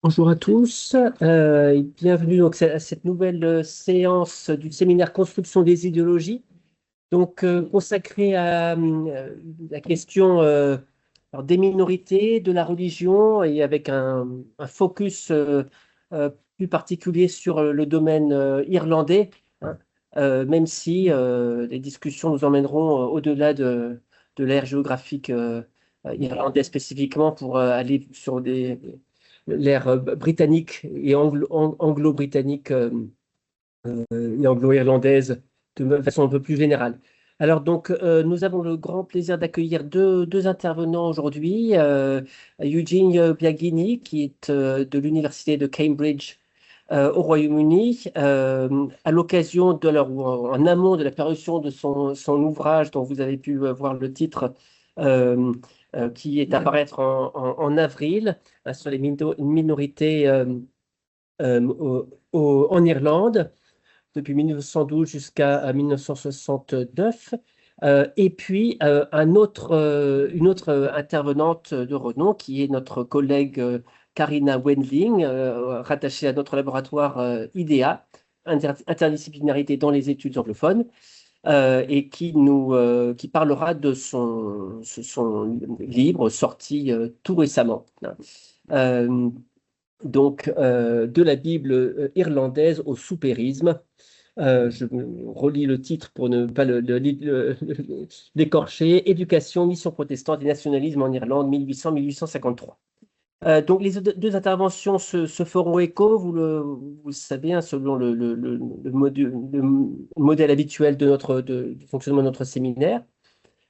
Bonjour à tous et bienvenue donc à cette nouvelle séance du séminaire Construction des idéologies, consacrée à la question alors, des minorités, de la religion et avec un focus euh, plus particulier sur le domaine irlandais, hein, même si les discussions nous emmèneront au-delà de l'ère géographique irlandaise spécifiquement pour aller sur l'ère britannique et anglo-britannique et anglo-irlandaise de façon un peu plus générale. Alors nous avons le grand plaisir d'accueillir deux intervenants aujourd'hui. Eugenio Biagini, qui est de l'Université de Cambridge au Royaume-Uni, à l'occasion ou en amont de la parution de son ouvrage dont vous avez pu voir le titre, euh, qui est à paraître en avril, sur les minorités en Irlande depuis 1912 jusqu'à 1969. Et puis une autre intervenante de renom qui est notre collègue Karina Wendling, rattachée à notre laboratoire IDEA, interdisciplinarité dans les études anglophones, et qui parlera de son livre sorti tout récemment. Euh, de la Bible irlandaise au soupérisme. Je relis le titre pour ne pas l'écorcher. Éducation, mission protestante et nationalisme en Irlande, 1800-1853. Donc les deux interventions se feront écho, vous le savez, hein, selon le modèle habituel du fonctionnement de notre séminaire.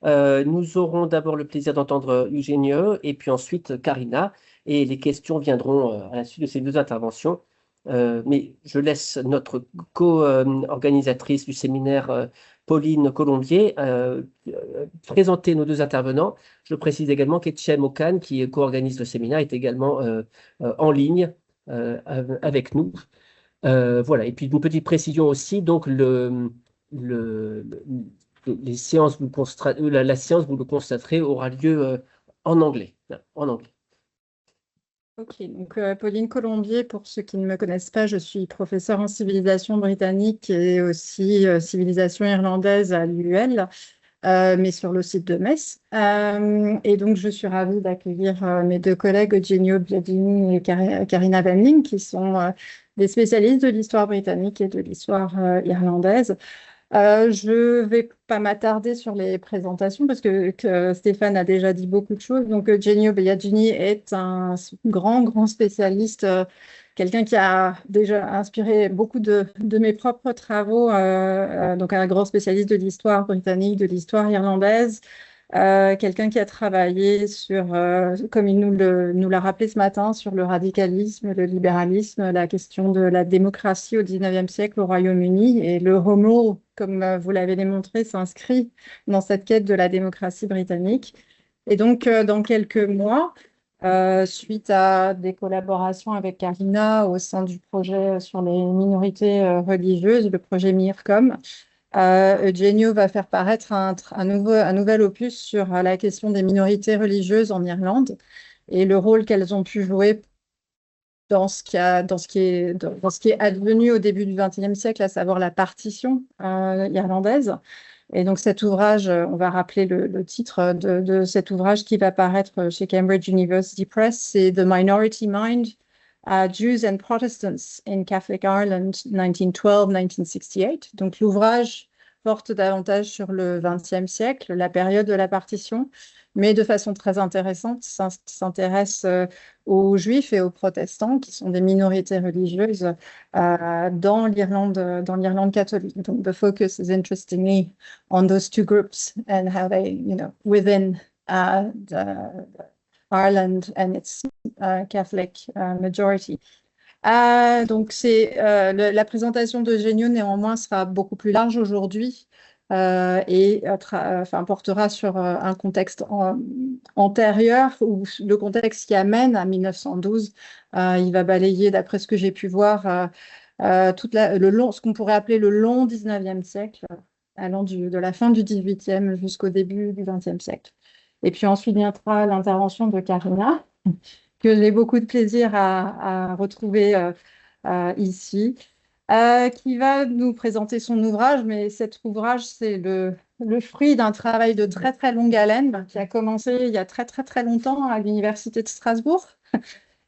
Nous aurons d'abord le plaisir d'entendre Eugenio et puis ensuite Karina, et les questions viendront à la suite de ces deux interventions. Mais je laisse notre co-organisatrice du séminaire, Pauline Colombier, présenter nos deux intervenants. Je précise également qu'Etchem Okan, qui co-organise le séminaire, est également en ligne avec nous. Voilà. Et puis une petite précision aussi, donc le, les séances, la séance, vous le constaterez, aura lieu en anglais. En anglais. Ok, donc Pauline Colombier, pour ceux qui ne me connaissent pas, je suis professeure en civilisation britannique et aussi civilisation irlandaise à l'UL, mais sur le site de Metz. Et donc, je suis ravie d'accueillir mes deux collègues, Eugenio Biagini et Karina Wendling, qui sont des spécialistes de l'histoire britannique et de l'histoire irlandaise. Je ne vais pas m'attarder sur les présentations parce que Stéphane a déjà dit beaucoup de choses. Donc, Eugenio Biagini est un grand spécialiste, quelqu'un qui a déjà inspiré beaucoup de mes propres travaux, donc un grand spécialiste de l'histoire britannique, de l'histoire irlandaise. Quelqu'un qui a travaillé sur, comme il nous l'a rappelé ce matin, sur le radicalisme, le libéralisme, la question de la démocratie au XIXe siècle au Royaume-Uni. Et le homo, comme vous l'avez démontré, s'inscrit dans cette quête de la démocratie britannique. Et donc, dans quelques mois, suite à des collaborations avec Karina au sein du projet sur les minorités religieuses, le projet MIRCOM, Eugenio va faire paraître un nouvel opus sur la question des minorités religieuses en Irlande et le rôle qu'elles ont pu jouer dans ce qui est advenu au début du XXe siècle, à savoir la partition irlandaise. Et donc cet ouvrage, on va rappeler le titre de cet ouvrage qui va paraître chez Cambridge University Press, c'est The Minority Mind, Jews and Protestants in Catholic Ireland 1912-1968. Donc l'ouvrage porte davantage sur le XXe siècle, la période de la partition, mais de façon très intéressante, s'intéresse aux Juifs et aux Protestants, qui sont des minorités religieuses dans l'Irlande catholique. Donc the focus is interestingly on those two groups and how they, within Ireland and its Catholic majority. Donc, la présentation d'Eugenio, néanmoins, sera beaucoup plus large aujourd'hui et portera sur un contexte antérieur, ou le contexte qui amène à 1912. Il va balayer, d'après ce que j'ai pu voir, ce qu'on pourrait appeler le long 19e siècle, allant de la fin du 18e jusqu'au début du 20e siècle. Et puis ensuite viendra l'intervention de Karina, que j'ai beaucoup de plaisir à retrouver ici, qui va nous présenter son ouvrage. Mais cet ouvrage, c'est le fruit d'un travail de très, très longue haleine qui a commencé il y a très, très, très longtemps à l'Université de Strasbourg.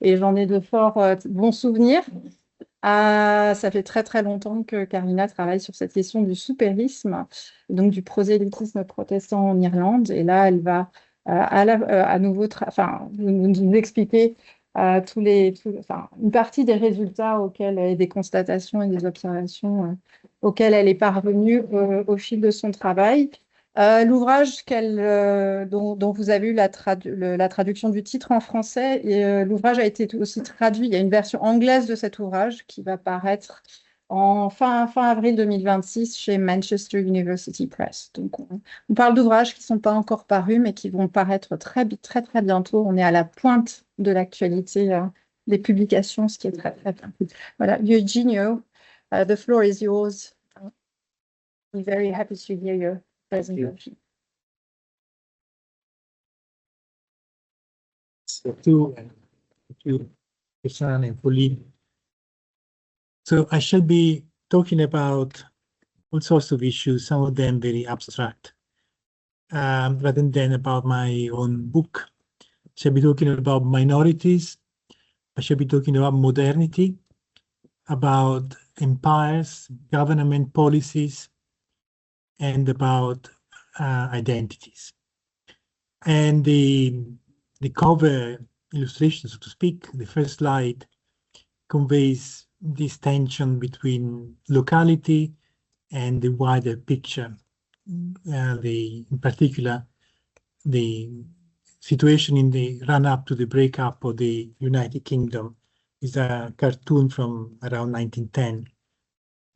Et j'en ai de fort bons souvenirs. Ça fait très, très longtemps que Karina travaille sur cette question du soupérisme, donc du prosélytisme protestant en Irlande. Et là, elle va à nouveau nous expliquer une partie des résultats et des constatations et des observations auxquelles elle est parvenue au fil de son travail. L'ouvrage dont vous avez eu la traduction du titre en français, et l'ouvrage a été aussi traduit. Il y a une version anglaise de cet ouvrage qui va paraître en fin avril 2026 chez Manchester University Press. Donc, on parle d'ouvrages qui ne sont pas encore parus, mais qui vont paraître très, très, très bientôt. On est à la pointe de l'actualité des publications, ce qui est très, très bien. Voilà, Eugenio, the floor is yours. I'm very happy to hear your presentation. Thank you, Susan and Pauline. So I shall be talking about all sorts of issues, some of them very abstract, rather than about my own book. I shall be talking about minorities. I shall be talking about modernity, about empires, government policies, and about identities. And the cover illustration, so to speak, the first slide conveys this tension between locality and the wider picture. In particular, the situation in the run-up to the breakup of the United Kingdom is a cartoon from around 1910,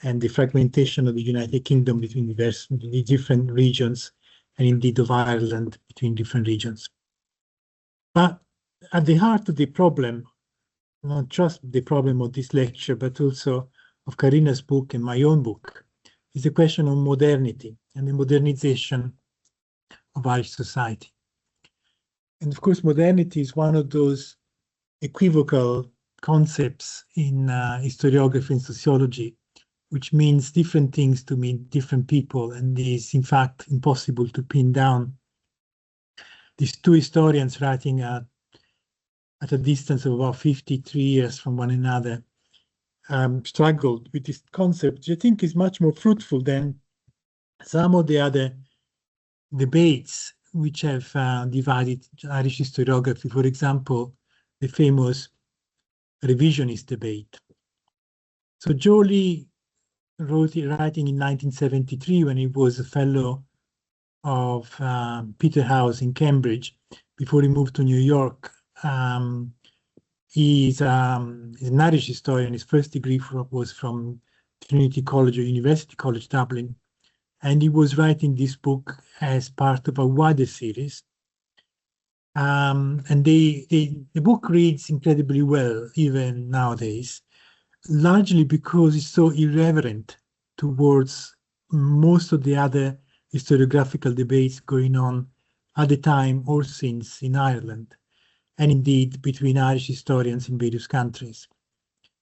and the fragmentation of the United Kingdom between the different regions, and indeed of Ireland between different regions. But at the heart of the problem, not just the problem of this lecture, but also of Karina's book and my own book, is the question of modernity and the modernization of Irish society. And of course, modernity is one of those equivocal concepts in historiography and sociology, which means different things to mean different people, and is in fact impossible to pin down. These two historians writing at a distance of about 53 years from one another struggled with this concept, which I think is much more fruitful than some of the other debates which have divided Irish historiography. For example, the famous revisionist debate. So Joly writing in 1973, when he was a fellow of Peterhouse in Cambridge, before he moved to New York. He's an Irish historian. His first degree was from Trinity College or University College Dublin, and he was writing this book as part of a wider series. And the book reads incredibly well, even nowadays, largely because it's so irreverent towards most of the other historiographical debates going on at the time or since in Ireland, and indeed between Irish historians in various countries.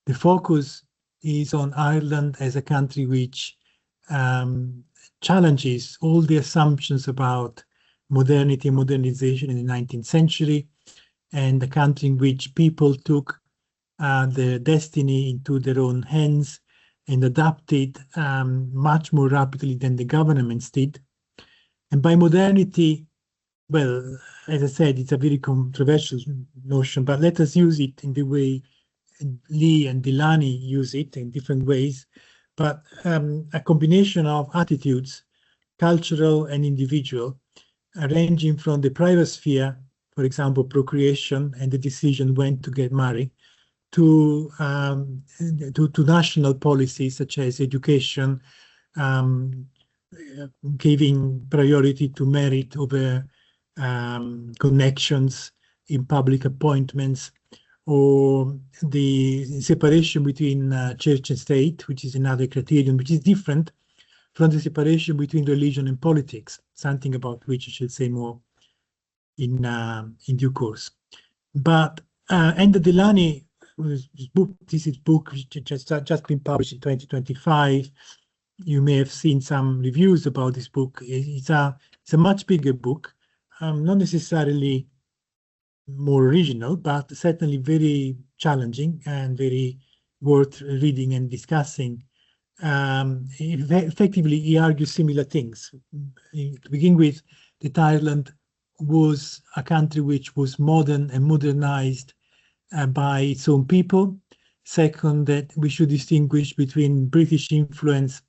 The focus is on Ireland as a country which challenges all the assumptions about modernity and modernization in the 19th century, and a country in which people took their destiny into their own hands and adapted much more rapidly than the governments did. And by modernity, well, as I said, it's a very controversial notion, but let us use it in the way Lee and Delaney use it in different ways, but a combination of attitudes, cultural and individual, ranging from the private sphere, for example, procreation and the decision when to get married, to national policies such as education, giving priority to merit over connections in public appointments, or the separation between church and state, which is another criterion, which is different from the separation between religion and politics, something about which I shall say more in due course. But And the Delany book, this is book which just been published in 2025. You may have seen some reviews about this book. It's a much bigger book, not necessarily more original, but certainly very challenging and very worth reading and discussing. Effectively, he argues similar things. To begin with, that Ireland was a country which was modern and modernized by its own people. Second, that we should distinguish between British influence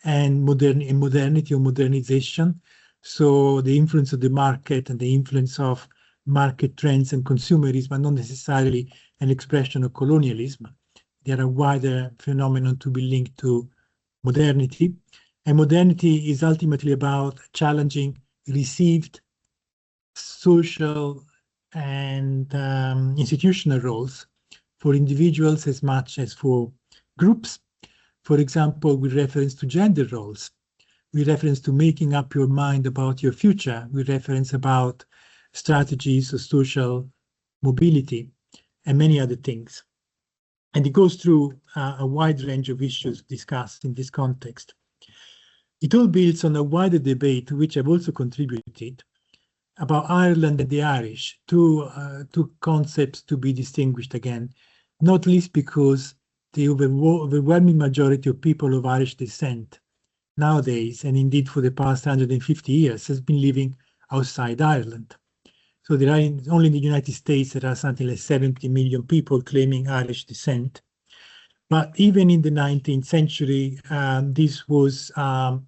and modernity or modernization. So the influence of the market and the influence of market trends and consumerism are not necessarily an expression of colonialism. They are a wider phenomenon to be linked to modernity. And modernity is ultimately about challenging received social and institutional roles for individuals as much as for groups. For example, with reference to gender roles, with reference to making up your mind about your future, with reference about strategies of social mobility, and many other things. And it goes through a wide range of issues discussed in this context. It all builds on a wider debate to which I've also contributed about Ireland and the Irish, two concepts to be distinguished again, not least because the overwhelming majority of people of Irish descent nowadays, and indeed for the past 150 years, has been living outside Ireland. So there are only in the United States, there are something like 70 million people claiming Irish descent. But even in the 19th century, this was a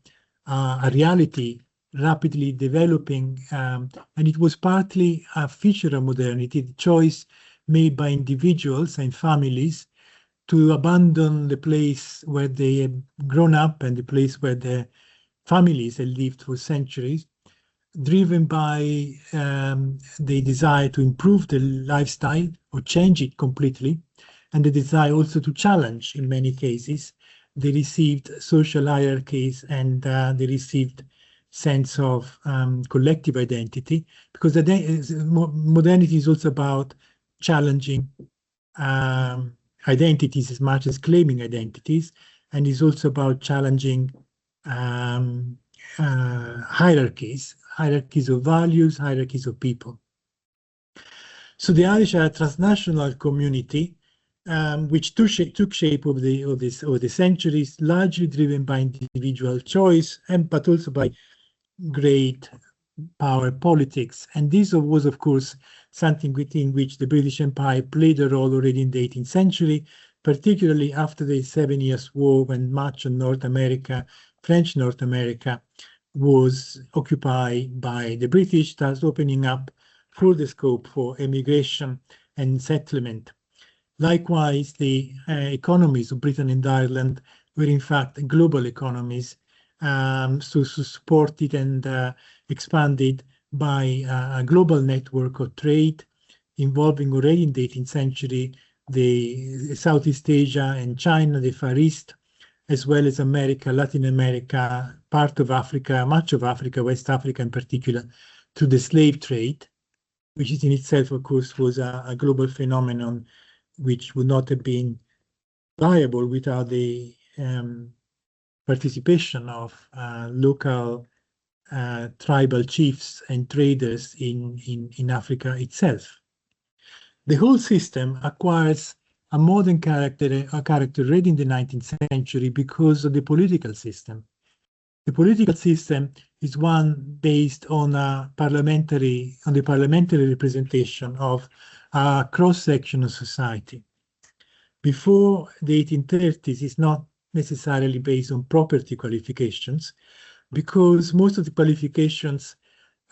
reality rapidly developing, and it was partly a feature of modernity, the choice made by individuals and families to abandon the place where they had grown up and the place where their families had lived for centuries, driven by the desire to improve the lifestyle or change it completely, and the desire also to challenge, in many cases, the received social hierarchies and the received sense of collective identity, because modernity is also about challenging identities as much as claiming identities, and is also about challenging hierarchies of values, hierarchies of people. So the Irish are a transnational community which took shape over the centuries, largely driven by individual choice, but also by great power politics. And this was, of course, something within which the British Empire played a role already in the 18th century, particularly after the 7 Years' War, when much of North America, French North America, was occupied by the British, thus opening up further scope for immigration and settlement. Likewise, the economies of Britain and Ireland were in fact global economies, so supported and expanded by a global network of trade involving already in the 18th century the Southeast Asia and China, the Far East, as well as America, Latin America, part of Africa, much of Africa, West Africa in particular, through the slave trade, which is in itself, of course, was a global phenomenon which would not have been viable without the participation of local tribal chiefs and traders in Africa itself. The whole system acquires a modern character already in the 19th century because of the political system. The political system is one based on the parliamentary representation of a cross-section of society. Before the 1830s, it's not necessarily based on property qualifications, because most of the qualifications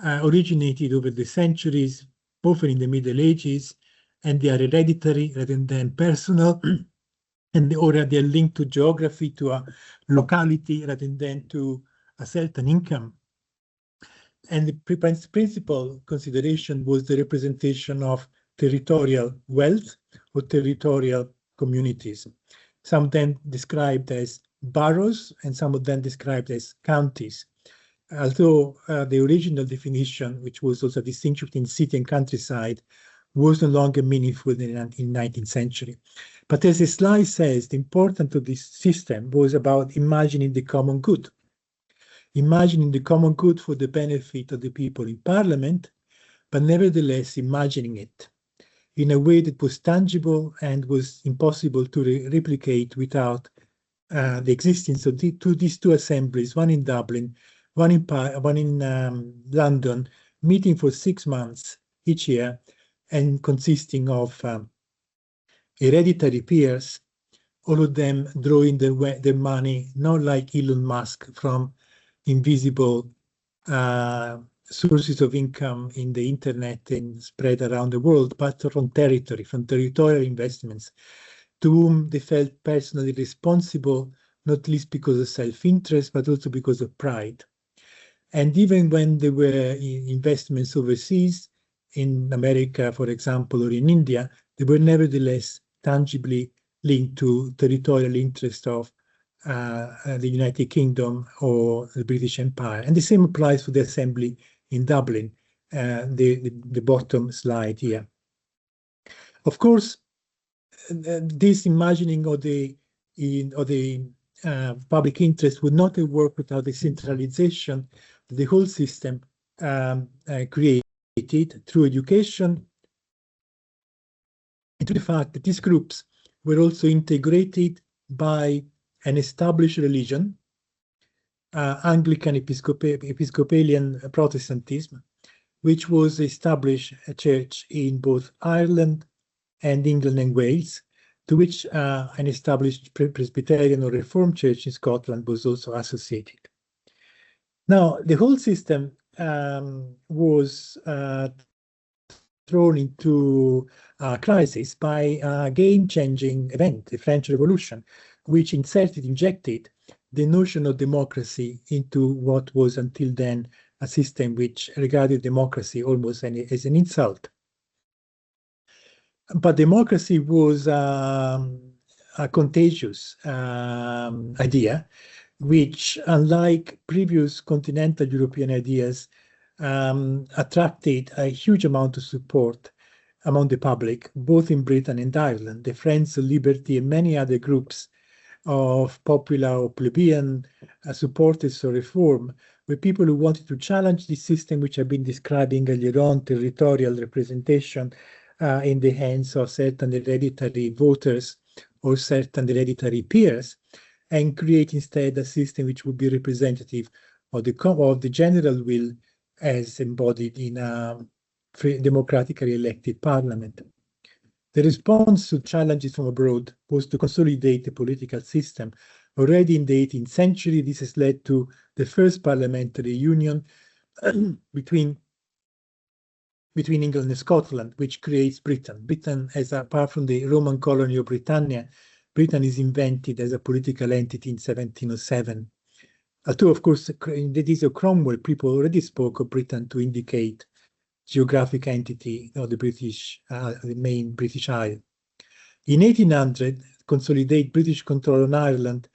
originated over the centuries, often in the Middle Ages, and they are hereditary rather than personal, or they are linked to geography, to a locality rather than to a certain income. And the principal consideration was the representation of territorial wealth or territorial communities. Some of them described as boroughs and some of them described as counties. Although the original definition, which was also a distinction between city and countryside, was no longer meaningful in the 19th century. But as the slide says, the importance of this system was about imagining the common good. Imagining the common good for the benefit of the people in parliament, but nevertheless imagining it in a way that was tangible and was impossible to replicate without the existence of these two assemblies, one in Dublin, one in London, meeting for 6 months each year and consisting of hereditary peers, all of them drawing their money, not like Elon Musk, from invisible sources of income in the internet and spread around the world, but from territorial investments, to whom they felt personally responsible, not least because of self-interest, but also because of pride. And even when there were investments overseas, in America, for example, or in India, they were nevertheless tangibly linked to territorial interest of the United Kingdom or the British Empire. And the same applies for the assembly in Dublin, the bottom slide here. Of course, this imagining of the public interest would not have worked without the centralization of the whole system created through education, and to the fact that these groups were also integrated by an established religion, Anglican Episcopalian Protestantism, which was established a church in both Ireland and England and Wales, to which an established Presbyterian or Reformed church in Scotland was also associated. Now, the whole system was thrown into crisis by a game-changing event, the French Revolution, which injected the notion of democracy into what was until then a system which regarded democracy almost as an insult. But democracy was a contagious idea, which, unlike previous continental European ideas, attracted a huge amount of support among the public, both in Britain and Ireland. The Friends of Liberty and many other groups of popular or plebeian supporters of reform were people who wanted to challenge the system which I've been describing earlier on, territorial representation in the hands of certain hereditary voters or certain hereditary peers, and create instead a system which would be representative of the general will as embodied in a democratically elected parliament. The response to challenges from abroad was to consolidate the political system. Already in the 18th century, this has led to the first parliamentary union between England and Scotland, which creates Britain. Britain, apart from the Roman colony of Britannia, Britain is invented as a political entity in 1707. Although, of course, in the days of Cromwell, people already spoke of Britain to indicate geographic entity of the main British Isle. In 1800, consolidate British control on Ireland,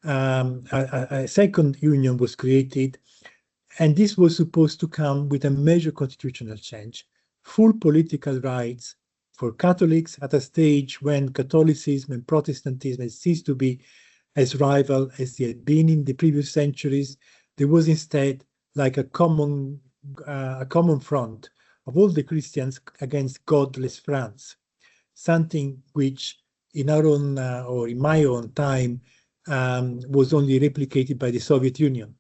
a second union was created, and this was supposed to come with a major constitutional change, full political rights for Catholics at a stage when Catholicism and Protestantism had ceased to be as rival as they had been in the previous centuries. There was instead like a common front of all the Christians against godless France, something which in our own or in my own time was only replicated by the Soviet Union.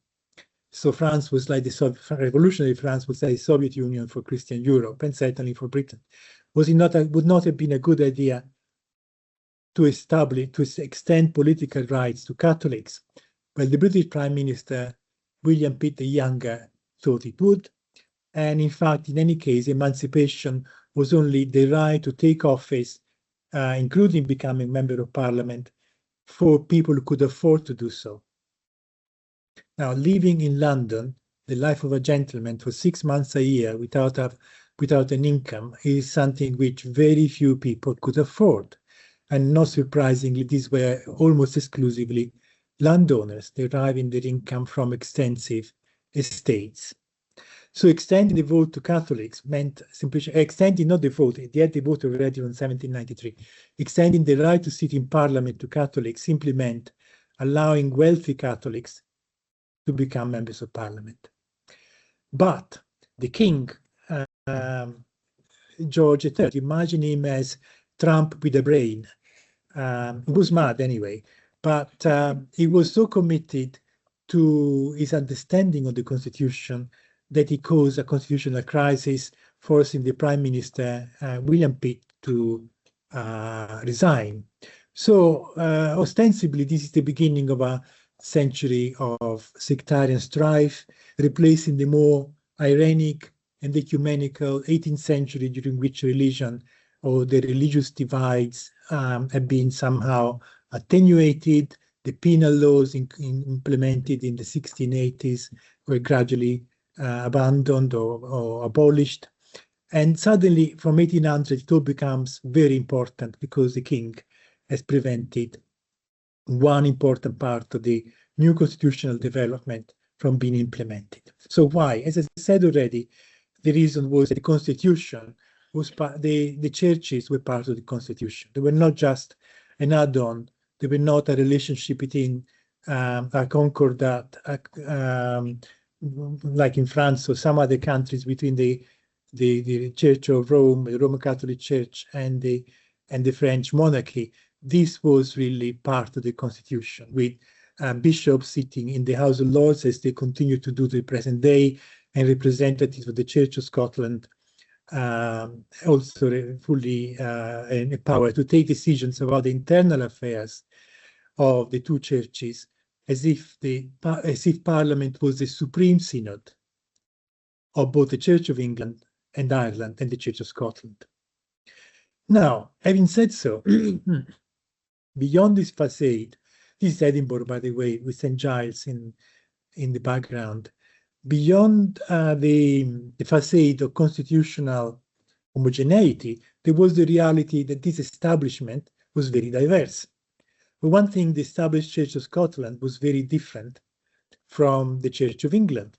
So France was like revolutionary France was like the Soviet Union for Christian Europe, and certainly for Britain. Would not have been a good idea to extend political rights to Catholics? Well, the British Prime Minister, William Pitt the Younger, thought it would. And in fact, in any case, emancipation was only the right to take office, including becoming member of parliament, for people who could afford to do so. Now, living in London, the life of a gentleman for 6 months a year without an income is something which very few people could afford. And not surprisingly, these were almost exclusively landowners deriving their income from extensive estates. So extending the vote to Catholics meant simply extending not the vote, they had the vote already in 1793. Extending the right to sit in Parliament to Catholics simply meant allowing wealthy Catholics to become members of Parliament. But the king, George III, imagine him as Trump with a brain. He was mad anyway, but he was so committed to his understanding of the Constitution that he caused a constitutional crisis, forcing the Prime Minister, William Pitt, to resign. So ostensibly, this is the beginning of a century of sectarian strife, replacing the more ironic and ecumenical 18th century, during which religion or the religious divides have been somehow attenuated. The penal laws implemented in the 1680s were gradually abandoned or abolished. And suddenly, from 1800, it all becomes very important because the king has prevented one important part of the new constitutional development from being implemented. So why? As I said already, the reason was that the constitution was the churches were part of the constitution. They were not just an add-on. They were not a relationship between a concordat, like in France or some other countries, between the Church of Rome, the Roman Catholic Church, and the French monarchy. This was really part of the constitution, with bishops sitting in the House of Lords, as they continue to do to the present day, and representatives of the Church of Scotland also fully empowered to take decisions about the internal affairs of the two churches, as if Parliament was the supreme synod of both the Church of England and Ireland and the Church of Scotland. Now, having said so, beyond this facade, this is Edinburgh, by the way, with St. Giles in the background. Beyond the facade of constitutional homogeneity, there was the reality that this establishment was very diverse. For one thing, the established Church of Scotland was very different from the Church of England.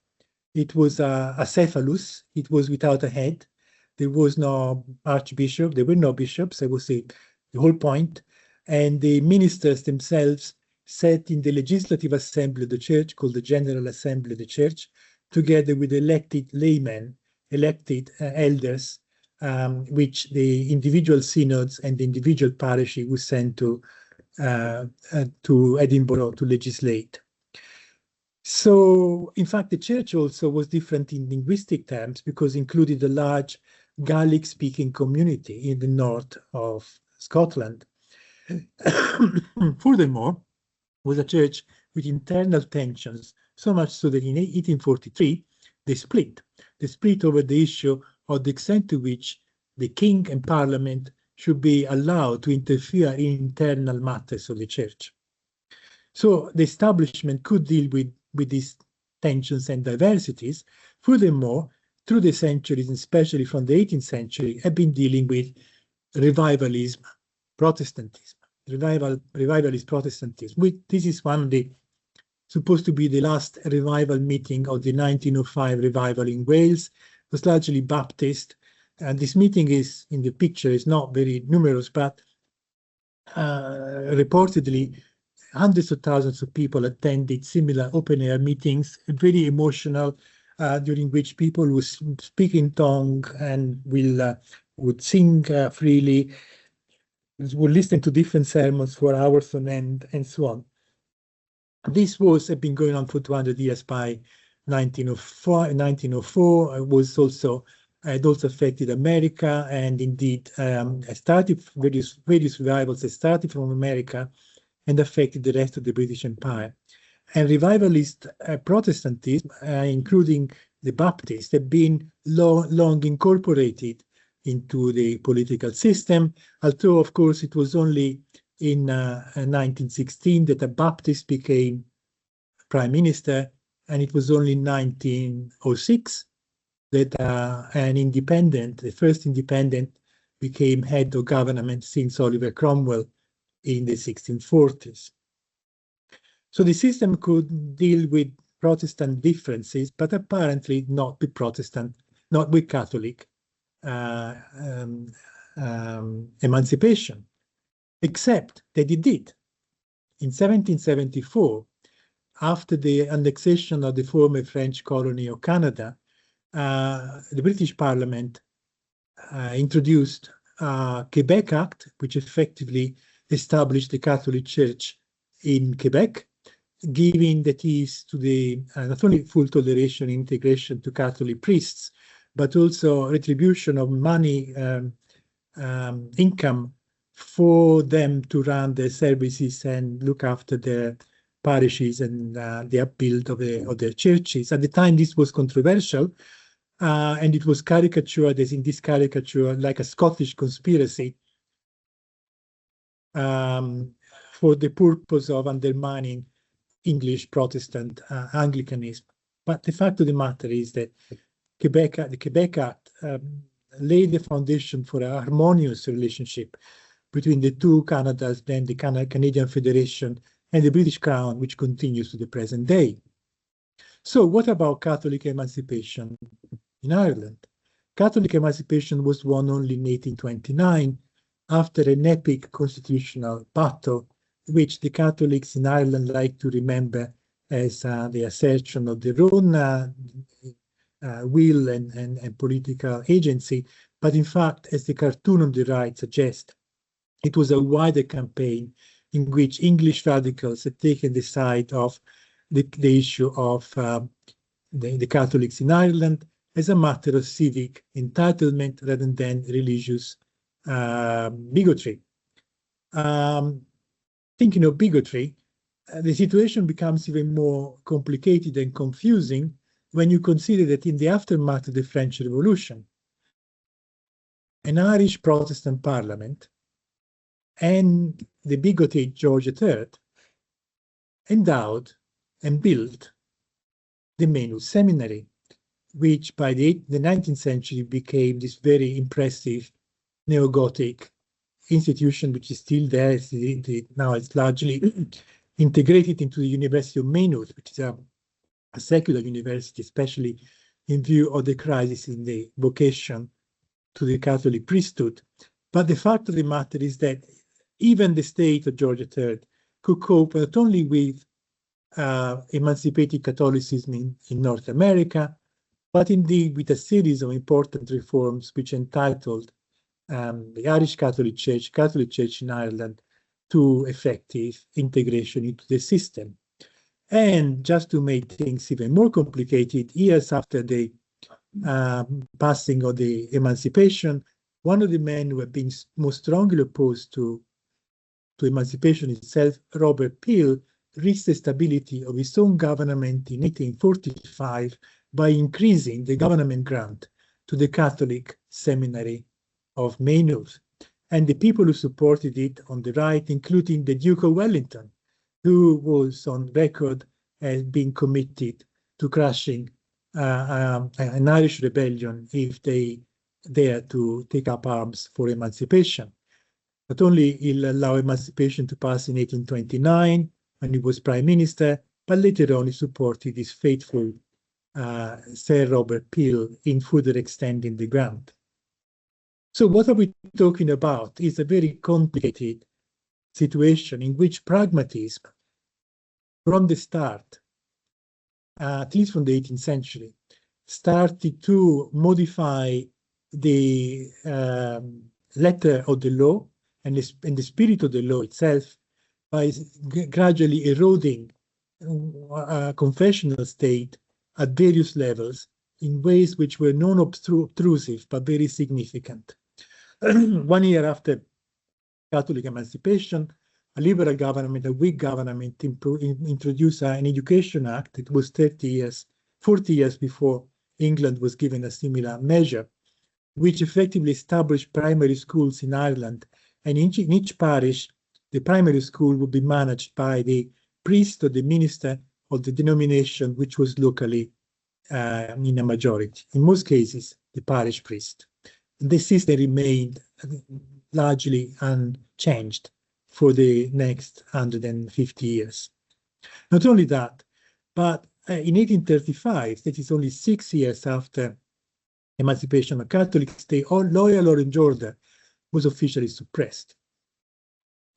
It was a cephalus, it was without a head. There was no archbishop, there were no bishops, I would say the whole point. And the ministers themselves sat in the legislative assembly of the church, called the General Assembly of the Church, together with elected laymen, elected elders, which the individual synods and the individual parishes were sent to Edinburgh to legislate. So, in fact, the church also was different in linguistic terms because it included a large Gaelic-speaking community in the north of Scotland. Furthermore, was a church with internal tensions, so much so that in 1843, they split over the issue of the extent to which the king and parliament should be allowed to interfere in internal matters of the church. So the establishment could deal with these tensions and diversities. Furthermore, through the centuries, and especially from the 18th century, have been dealing with revivalism, Protestantism, revivalist Protestantism. This is one of the supposed to be the last revival meeting of the 1905 revival in Wales. It was largely Baptist, and this meeting is in the picture is not very numerous, but reportedly hundreds of thousands of people attended similar open-air meetings, very emotional, during which people would speak in tongue and would sing freely, would listen to different sermons for hours on end, and so on. This had been going on for 200 years. By 1904, had also affected America, and indeed started various revivals that started from America and affected the rest of the British Empire. And revivalist Protestantism, including the Baptists, have been long incorporated into the political system, although, of course, it was only in 1916 that a Baptist became prime minister, and it was only in 1906 that the first independent, became head of government since Oliver Cromwell in the 1640s. So the system could deal with Protestant differences, but apparently not with Protestant, not with Catholic emancipation, except that it did. In 1774, after the annexation of the former French colony of Canada, the British Parliament introduced a Quebec Act, which effectively established the Catholic Church in Quebec, giving that is to the not only full toleration and integration to Catholic priests, but also retribution of money, income for them to run their services and look after their parishes and the upbuild of their churches. At the time, this was controversial, and it was caricatured as in this caricature like a Scottish conspiracy for the purpose of undermining English Protestant Anglicanism. But the fact of the matter is that the Quebec Act laid the foundation for a harmonious relationship between the two Canadas, then the Canadian Federation and the British Crown, which continues to the present day. So what about Catholic emancipation in Ireland? Catholic emancipation was won only in 1829 after an epic constitutional battle, which the Catholics in Ireland like to remember as the assertion of their own will and political agency. But in fact, as the cartoon on the right suggests, it was a wider campaign in which English radicals had taken the side of the issue of the Catholics in Ireland as a matter of civic entitlement rather than religious bigotry. Thinking of bigotry, the situation becomes even more complicated and confusing when you consider that in the aftermath of the French Revolution, an Irish Protestant parliament and the bigoted George III endowed and built the Maynooth Seminary, which by the 19th century became this very impressive neo-Gothic institution, which is still there. Now it's largely integrated into the University of Maynooth, which is a secular university, especially in view of the crisis in the vocation to the Catholic priesthood. But the fact of the matter is that even the state of George III could cope not only with emancipated Catholicism in North America, but indeed with a series of important reforms which entitled the Irish Catholic Church in Ireland to effective integration into the system. And just to make things even more complicated, years after the passing of the emancipation, one of the men who had been most strongly opposed to emancipation itself, Robert Peel, reached the stability of his own government in 1845 by increasing the government grant to the Catholic Seminary of Maynooth. And the people who supported it on the right, including the Duke of Wellington, who was on record as being committed to crushing an Irish rebellion if they dare to take up arms for emancipation. Not only he'll allow emancipation to pass in 1829 when he was Prime Minister, but later on he supported his faithful Sir Robert Peel in further extending the grant. So what are we talking about? It's a very complicated situation in which pragmatism, from the start, at least from the 18th century, started to modify the letter of the law and the spirit of the law itself by gradually eroding a confessional state at various levels in ways which were non-obtrusive but very significant. 1 year after Catholic emancipation, a liberal government, a Whig government, introduced an Education Act. It was 40 years before England was given a similar measure, which effectively established primary schools in Ireland. And in each parish, the primary school would be managed by the priest or the minister of the denomination which was locally in a majority. In most cases, the parish priest. The system remained largely unchanged for the next 150 years. Not only that, but in 1835, that is only 6 years after emancipation of Catholics, the Loyal Orange Order was officially suppressed.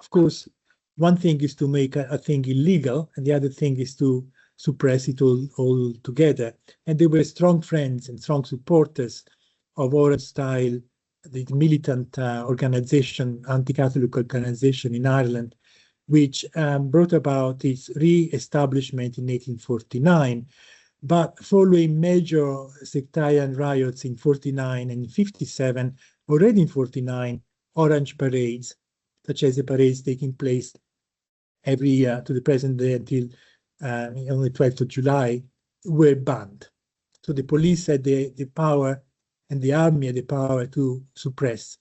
Of course, one thing is to make a thing illegal, and the other thing is to suppress it all together. And they were strong friends and strong supporters of Orange Style, the militant organization, anti-Catholic organization in Ireland, which brought about its re-establishment in 1849. But following major sectarian riots in 49 and 57, already in 49, orange parades, such as the parades taking place every year to the present day until on the 12th of July, were banned. So the police had the power, and the army had the power to suppress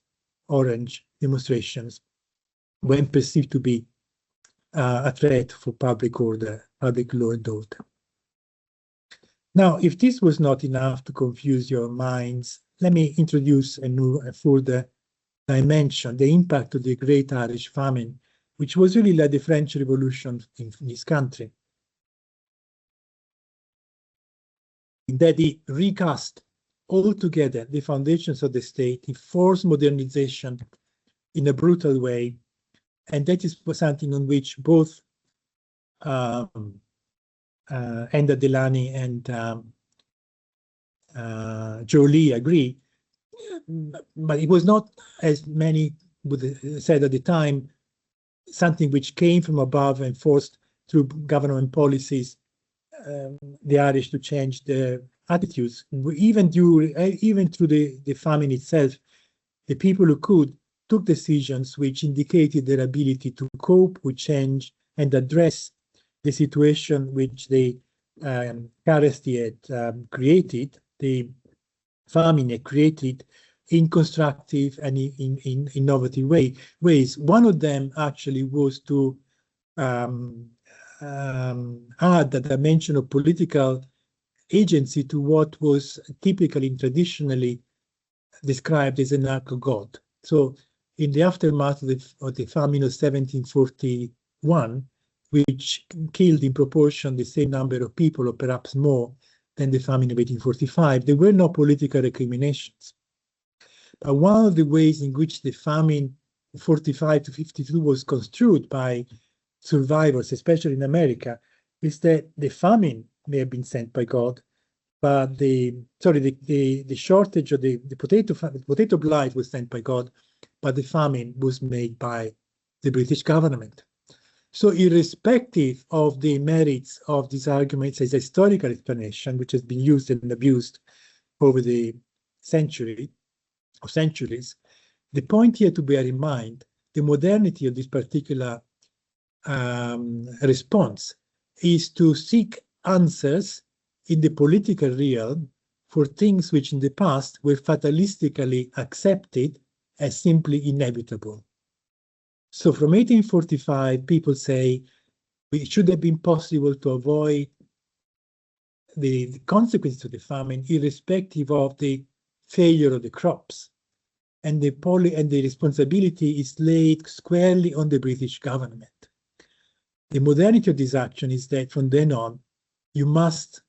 orange demonstrations when perceived to be a threat for public order, public law and order. Now, if this was not enough to confuse your minds, let me introduce a further dimension, the impact of the Great Irish Famine, which was really like the French Revolution in this country. In that it recast altogether the foundations of the state, it forced modernization in a brutal way, and that is something on which both Enda Delany and Jolie agree, but it was not, as many would have said at the time, something which came from above and forced through government policies the Irish to change their attitudes. Even through the famine itself, the people who could took decisions which indicated their ability to cope with change and address the situation which the scarcity had created, the famine had created, in constructive and in innovative ways. One of them actually was to add a dimension of political agency to what was typically and traditionally described as an arch-god. So in the aftermath of the famine of 1741, which killed in proportion the same number of people, or perhaps more, than the famine of 1845, there were no political recriminations. But one of the ways in which the famine 45 to 52 was construed by survivors, especially in America, is that the famine may have been sent by God, but the shortage of the potato blight was sent by God, but the famine was made by the British government. So irrespective of the merits of these arguments as a historical explanation, which has been used and abused over the centuries, the point here to bear in mind, the modernity of this particular response is to seek answers in the political realm for things which in the past were fatalistically accepted as simply inevitable. So from 1845, people say it should have been possible to avoid the consequences of the famine, irrespective of the failure of the crops. And the responsibility is laid squarely on the British government. The modernity of this action is that from then on, you must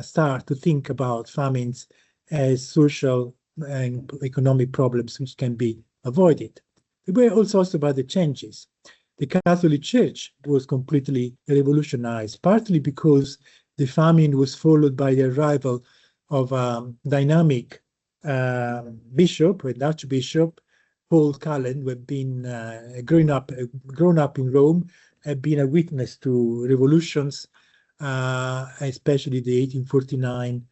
start to think about famines as social and economic problems which can be avoided. There were also about the changes. The Catholic Church was completely revolutionized, partly because the famine was followed by the arrival of a dynamic bishop, an archbishop, Paul Cullen, who had been grown up in Rome, had been a witness to revolutions, especially the 1849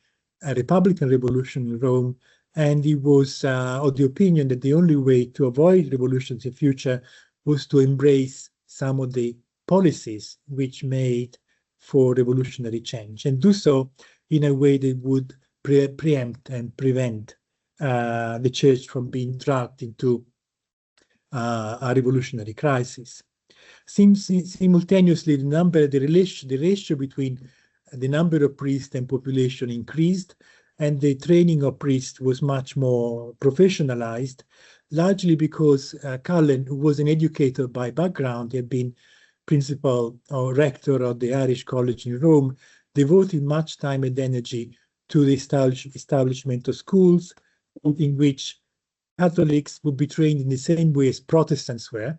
Republican Revolution in Rome, and he was of the opinion that the only way to avoid revolutions in future was to embrace some of the policies which made for revolutionary change, and do so in a way that would preempt and prevent the church from being dragged into a revolutionary crisis. Simultaneously, the ratio between the number of priests and population increased, and the training of priests was much more professionalized, largely because Cullen, who was an educator by background, had been principal or rector of the Irish College in Rome, devoting much time and energy to the establishment of schools in which Catholics would be trained in the same way as Protestants were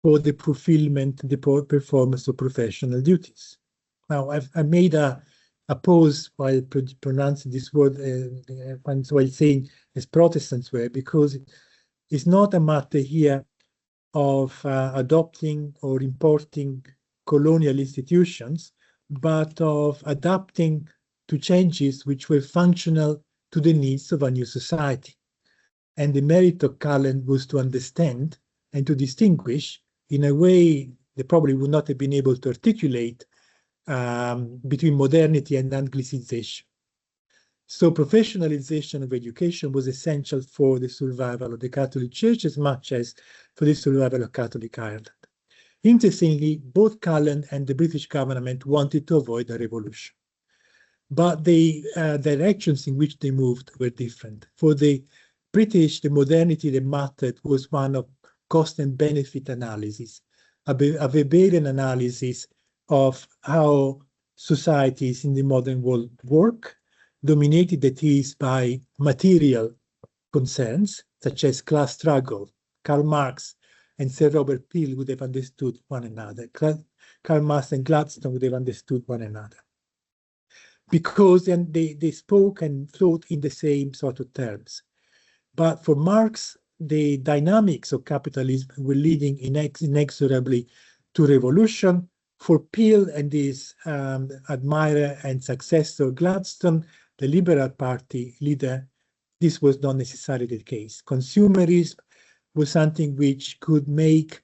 for the fulfillment, the performance of professional duties. Now, I made a pause while pronouncing this word, while saying as Protestants were, because it's not a matter here of adopting or importing colonial institutions, but of adapting to changes which were functional to the needs of a new society. And the merit of Cullen was to understand and to distinguish in a way they probably would not have been able to articulate between modernity and Anglicization. So professionalization of education was essential for the survival of the Catholic Church as much as for the survival of Catholic Ireland. Interestingly, both Cullen and the British government wanted to avoid a revolution, but the directions in which they moved were different. For the British, the modernity that mattered was one of cost and benefit analysis, a Weberian analysis of how societies in the modern world work, dominated that is by material concerns, such as class struggle. Karl Marx and Sir Robert Peel would have understood one another. Karl Marx and Gladstone would have understood one another. Because then they spoke and thought in the same sort of terms. But for Marx, the dynamics of capitalism were leading inexorably to revolution. For Peel and his admirer and successor Gladstone, the Liberal Party leader, this was not necessarily the case. Consumerism was something which could make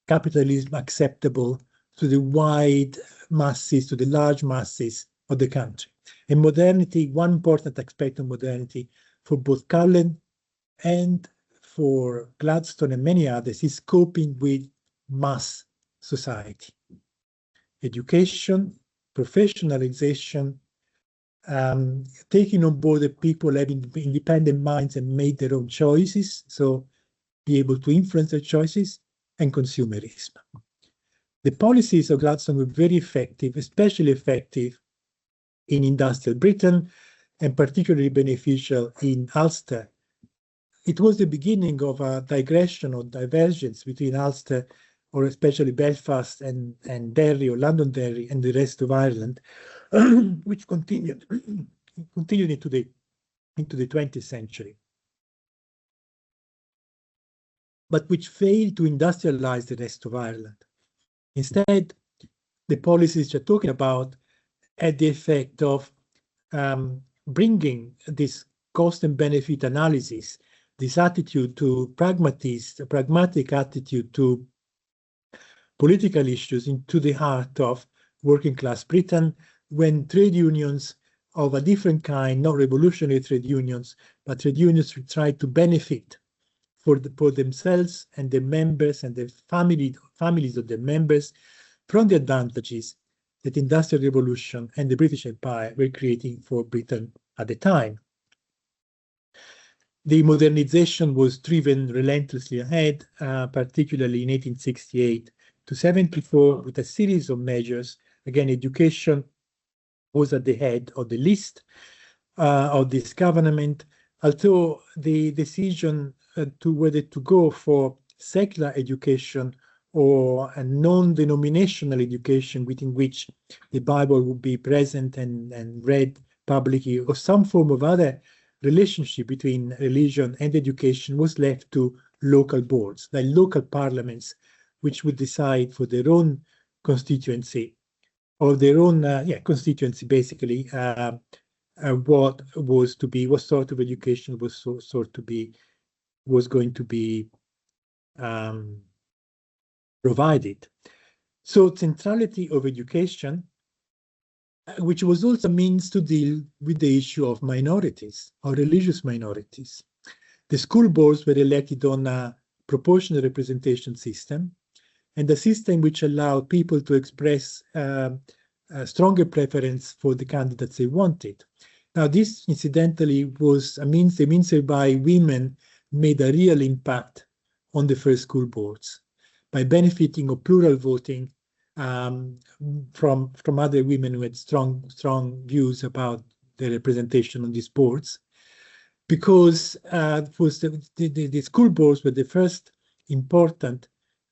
capitalism acceptable to the wide masses, to the large masses of the country. And modernity, one important aspect of modernity for both Cullen and for Gladstone and many others is coping with mass society. Education, professionalization, taking on board the people having independent minds and made their own choices, so be able to influence their choices, and consumerism. The policies of Gladstone were very effective, especially effective in industrial Britain, and particularly beneficial in Ulster. It was the beginning of a digression or divergence between Ulster, or especially Belfast and Derry or Londonderry and the rest of Ireland, which continued into the 20th century, but which failed to industrialize the rest of Ireland. Instead, the policies you're talking about had the effect of bringing this cost and benefit analysis, this attitude to pragmatic attitude to political issues into the heart of working class Britain, when trade unions of a different kind, not revolutionary trade unions, but trade unions who tried to benefit for themselves and their members and the families of their members from the advantages that Industrial Revolution and the British Empire were creating for Britain at the time. The modernization was driven relentlessly ahead, particularly in 1868 to 74, with a series of measures. Again, education was at the head of the list of this government, although the decision to whether to go for secular education or a non-denominational education within which the Bible would be present and read publicly, or some form of other relationship between religion and education, was left to local boards, like local parliaments, which would decide for their own constituency, or their own constituency, basically, what sort of education was going to be provided. So centrality of education, which was also a means to deal with the issue of minorities or religious minorities. The school boards were elected on a proportional representation system, and a system which allowed people to express a stronger preference for the candidates they wanted. Now, this incidentally was a means whereby women made a real impact on the first school boards by benefiting of plural voting from other women who had strong views about the representation on these boards, because the school boards were the first important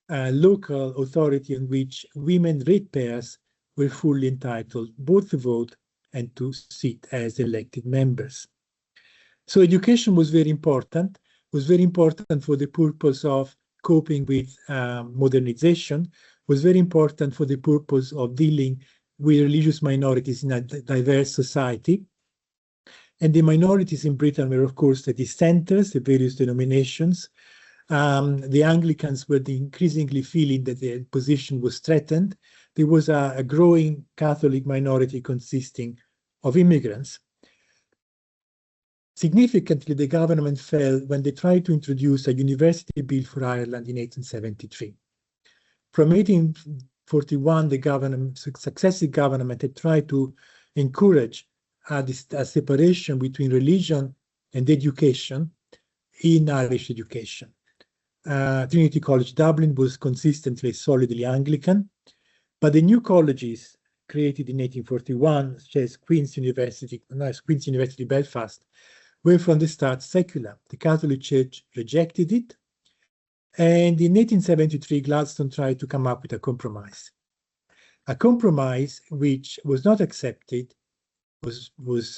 local authority in which women ratepayers were fully entitled both to vote and to sit as elected members. So education was very important for the purpose of coping with modernization, was very important for the purpose of dealing with religious minorities in a diverse society. And the minorities in Britain were, of course, the dissenters, the various denominations. The Anglicans were increasingly feeling that their position was threatened. There was a growing Catholic minority consisting of immigrants. Significantly, the government fell when they tried to introduce a university bill for Ireland in 1873. From 1841, the successive government had tried to encourage a separation between religion and education in Irish education. Trinity College Dublin was consistently solidly Anglican, but the new colleges created in 1841, such as Queen's University Belfast, were from the start secular. The Catholic Church rejected it, and in 1873, Gladstone tried to come up with a compromise which was not accepted, was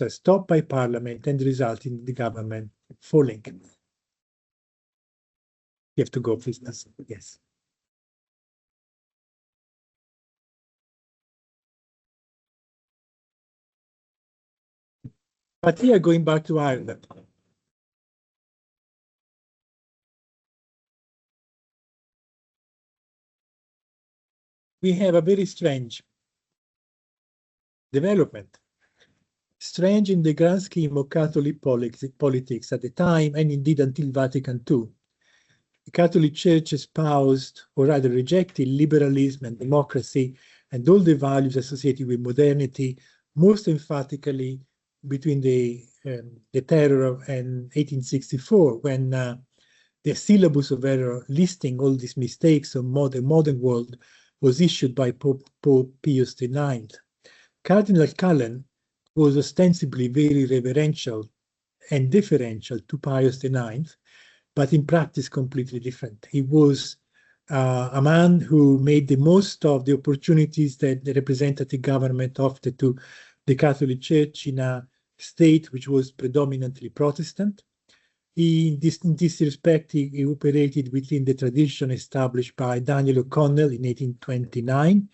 stopped by Parliament, and resulted in the government falling. You have to go, please. Yes. But here, going back to Ireland. We have a very strange development. Strange in the grand scheme of Catholic politics at the time, and indeed until Vatican II. The Catholic Church espoused, or rather rejected, liberalism and democracy and all the values associated with modernity, most emphatically between the terror of 1864, when the syllabus of error listing all these mistakes of the modern world was issued by Pope Pius IX. Cardinal Cullen was ostensibly very reverential and deferential to Pius IX, but in practice completely different. He was a man who made the most of the opportunities that the representative government offered to the Catholic Church in a state which was predominantly Protestant. In this respect, he operated within the tradition established by Daniel O'Connell in 1829,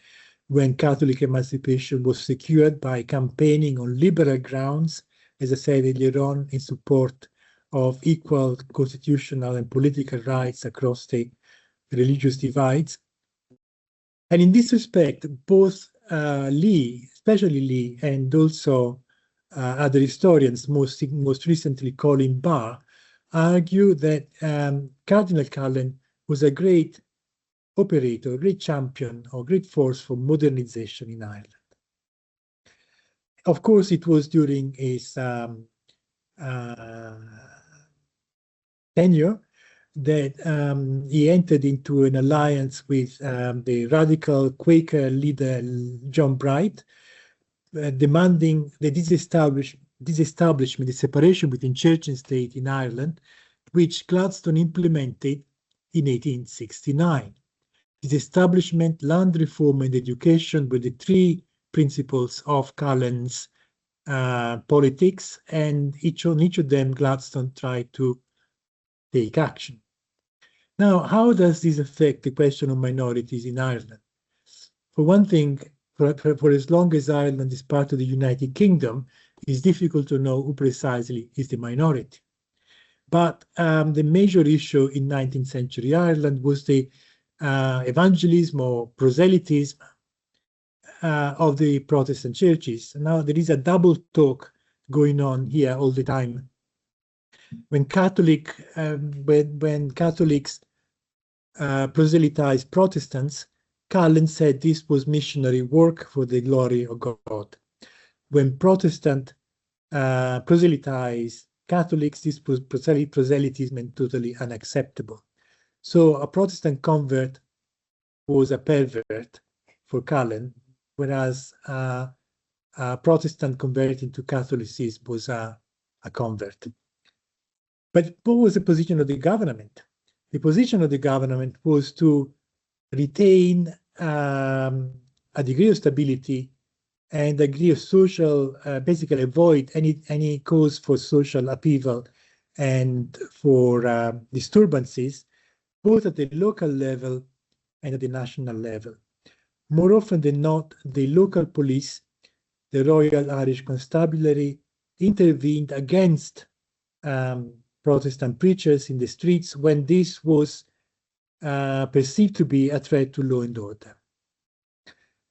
when Catholic emancipation was secured by campaigning on liberal grounds, as I said earlier on, in support of equal constitutional and political rights across the religious divides. And in this respect, both Lee, especially Lee, and also other historians, most recently Colin Barr, argue that Cardinal Cullen was a great operator, great champion, or great force for modernization in Ireland. Of course, it was during his tenure that he entered into an alliance with the radical Quaker leader John Bright, demanding the disestablishment, the separation between church and state in Ireland, which Gladstone implemented in 1869. Disestablishment, land reform, and education were the three principles of Cullen's politics, and on each of them Gladstone tried to take action. Now, how does this affect the question of minorities in Ireland? For one thing, for as long as Ireland is part of the United Kingdom, it's difficult to know who precisely is the minority. But the major issue in 19th century Ireland was the evangelism or proselytism of the Protestant churches. Now there is a double talk going on here all the time. When Catholics proselytized Protestants, Cullen said this was missionary work for the glory of God. When Protestant proselytized Catholics, this was proselytism and totally unacceptable. So a Protestant convert was a pervert for Cullen, whereas a Protestant converting to Catholicism was a convert. But what was the position of the government? The position of the government was to retain a degree of stability and a degree of social, basically avoid any cause for social upheaval and for disturbances, both at the local level and at the national level. More often than not, the local police, the Royal Irish Constabulary, intervened against Protestant preachers in the streets when this was perceived to be a threat to law and order.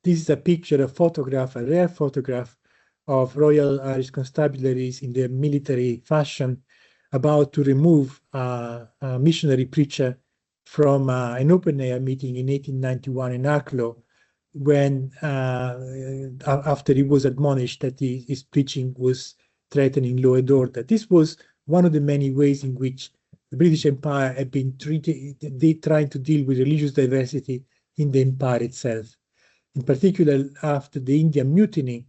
This is a picture, a photograph, a rare photograph of Royal Irish Constabularies in their military fashion about to remove a missionary preacher from an open-air meeting in 1891 in Arklow, when after he was admonished that his preaching was threatening law and order. This was one of the many ways in which the British Empire had been trying to deal with religious diversity in the empire itself. In particular, after the Indian Mutiny,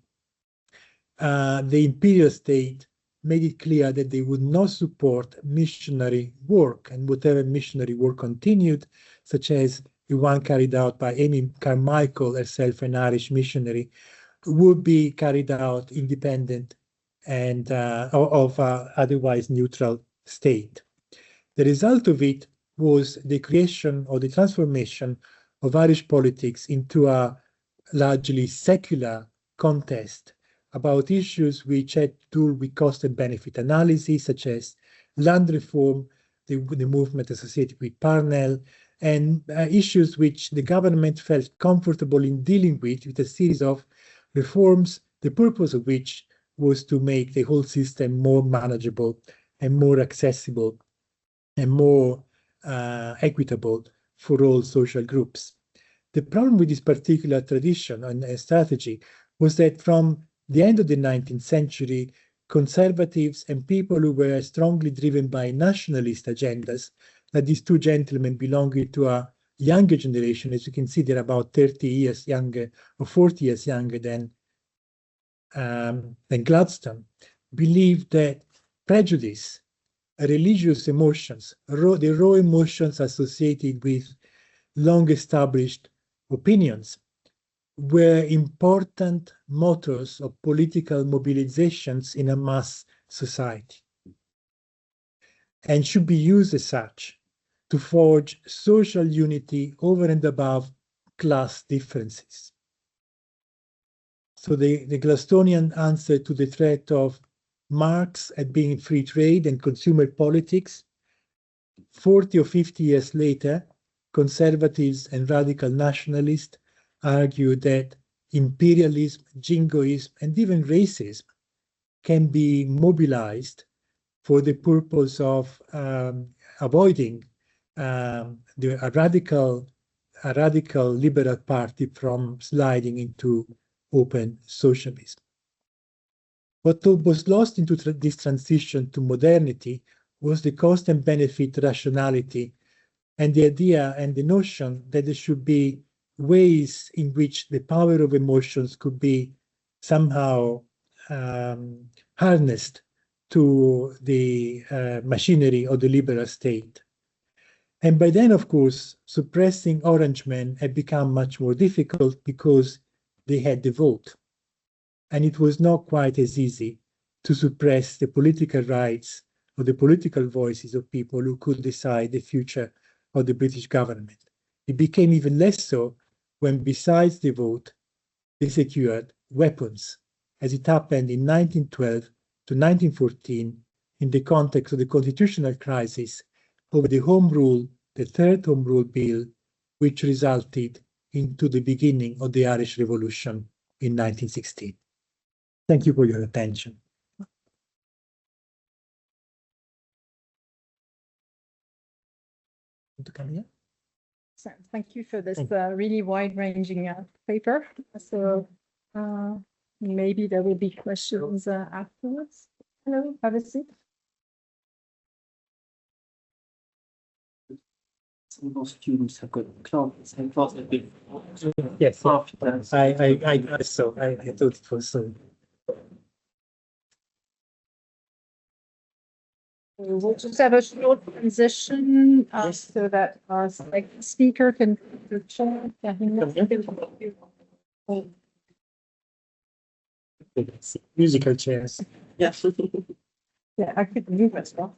the imperial state made it clear that they would not support missionary work, and whatever missionary work continued, such as the one carried out by Amy Carmichael, herself an Irish missionary, would be carried out independent and of otherwise neutral state. The result of it was the creation or the transformation of Irish politics into a largely secular contest about issues which had to do with cost and benefit analysis, such as land reform, the movement associated with Parnell, and issues which the government felt comfortable in dealing with a series of reforms, the purpose of which was to make the whole system more manageable and more accessible and more equitable for all social groups. The problem with this particular tradition and strategy was that from the end of the 19th century, conservatives and people who were strongly driven by nationalist agendas, like these two gentlemen belonging to a younger generation, as you can see, they're about 30 years younger or 40 years younger than Gladstone, believed that prejudice, religious emotions, the raw emotions associated with long-established opinions, were important motors of political mobilizations in a mass society, and should be used as such to forge social unity over and above class differences. So the Gladstonian answer to the threat of Marx at being free trade and consumer politics, 40 or 50 years later, conservatives and radical nationalists argue that imperialism, jingoism, and even racism can be mobilized for the purpose of avoiding a radical liberal party from sliding into open socialism. What was lost into this transition to modernity was the cost and benefit rationality and the idea and the notion that there should be ways in which the power of emotions could be somehow harnessed to the machinery of the liberal state. And by then, of course, suppressing Orangemen had become much more difficult because they had the vote. And it was not quite as easy to suppress the political rights or the political voices of people who could decide the future of the British government. It became even less so when, besides the vote, they secured weapons, as it happened in 1912 to 1914 in the context of the constitutional crisis over the Home Rule, the Third Home Rule Bill, which resulted into the beginning of the Irish Revolution in 1916. Thank you for your attention. So thank you for this really wide-ranging paper. So maybe there will be questions afterwards. Hello, have a seat. single students have got class and class have been Yes, after that. I thought so. I thought it was so. We will just have a short transition so that our speaker can take the chair. Musical chairs. Yes. Yeah, I could move as well.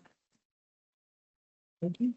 Thank you.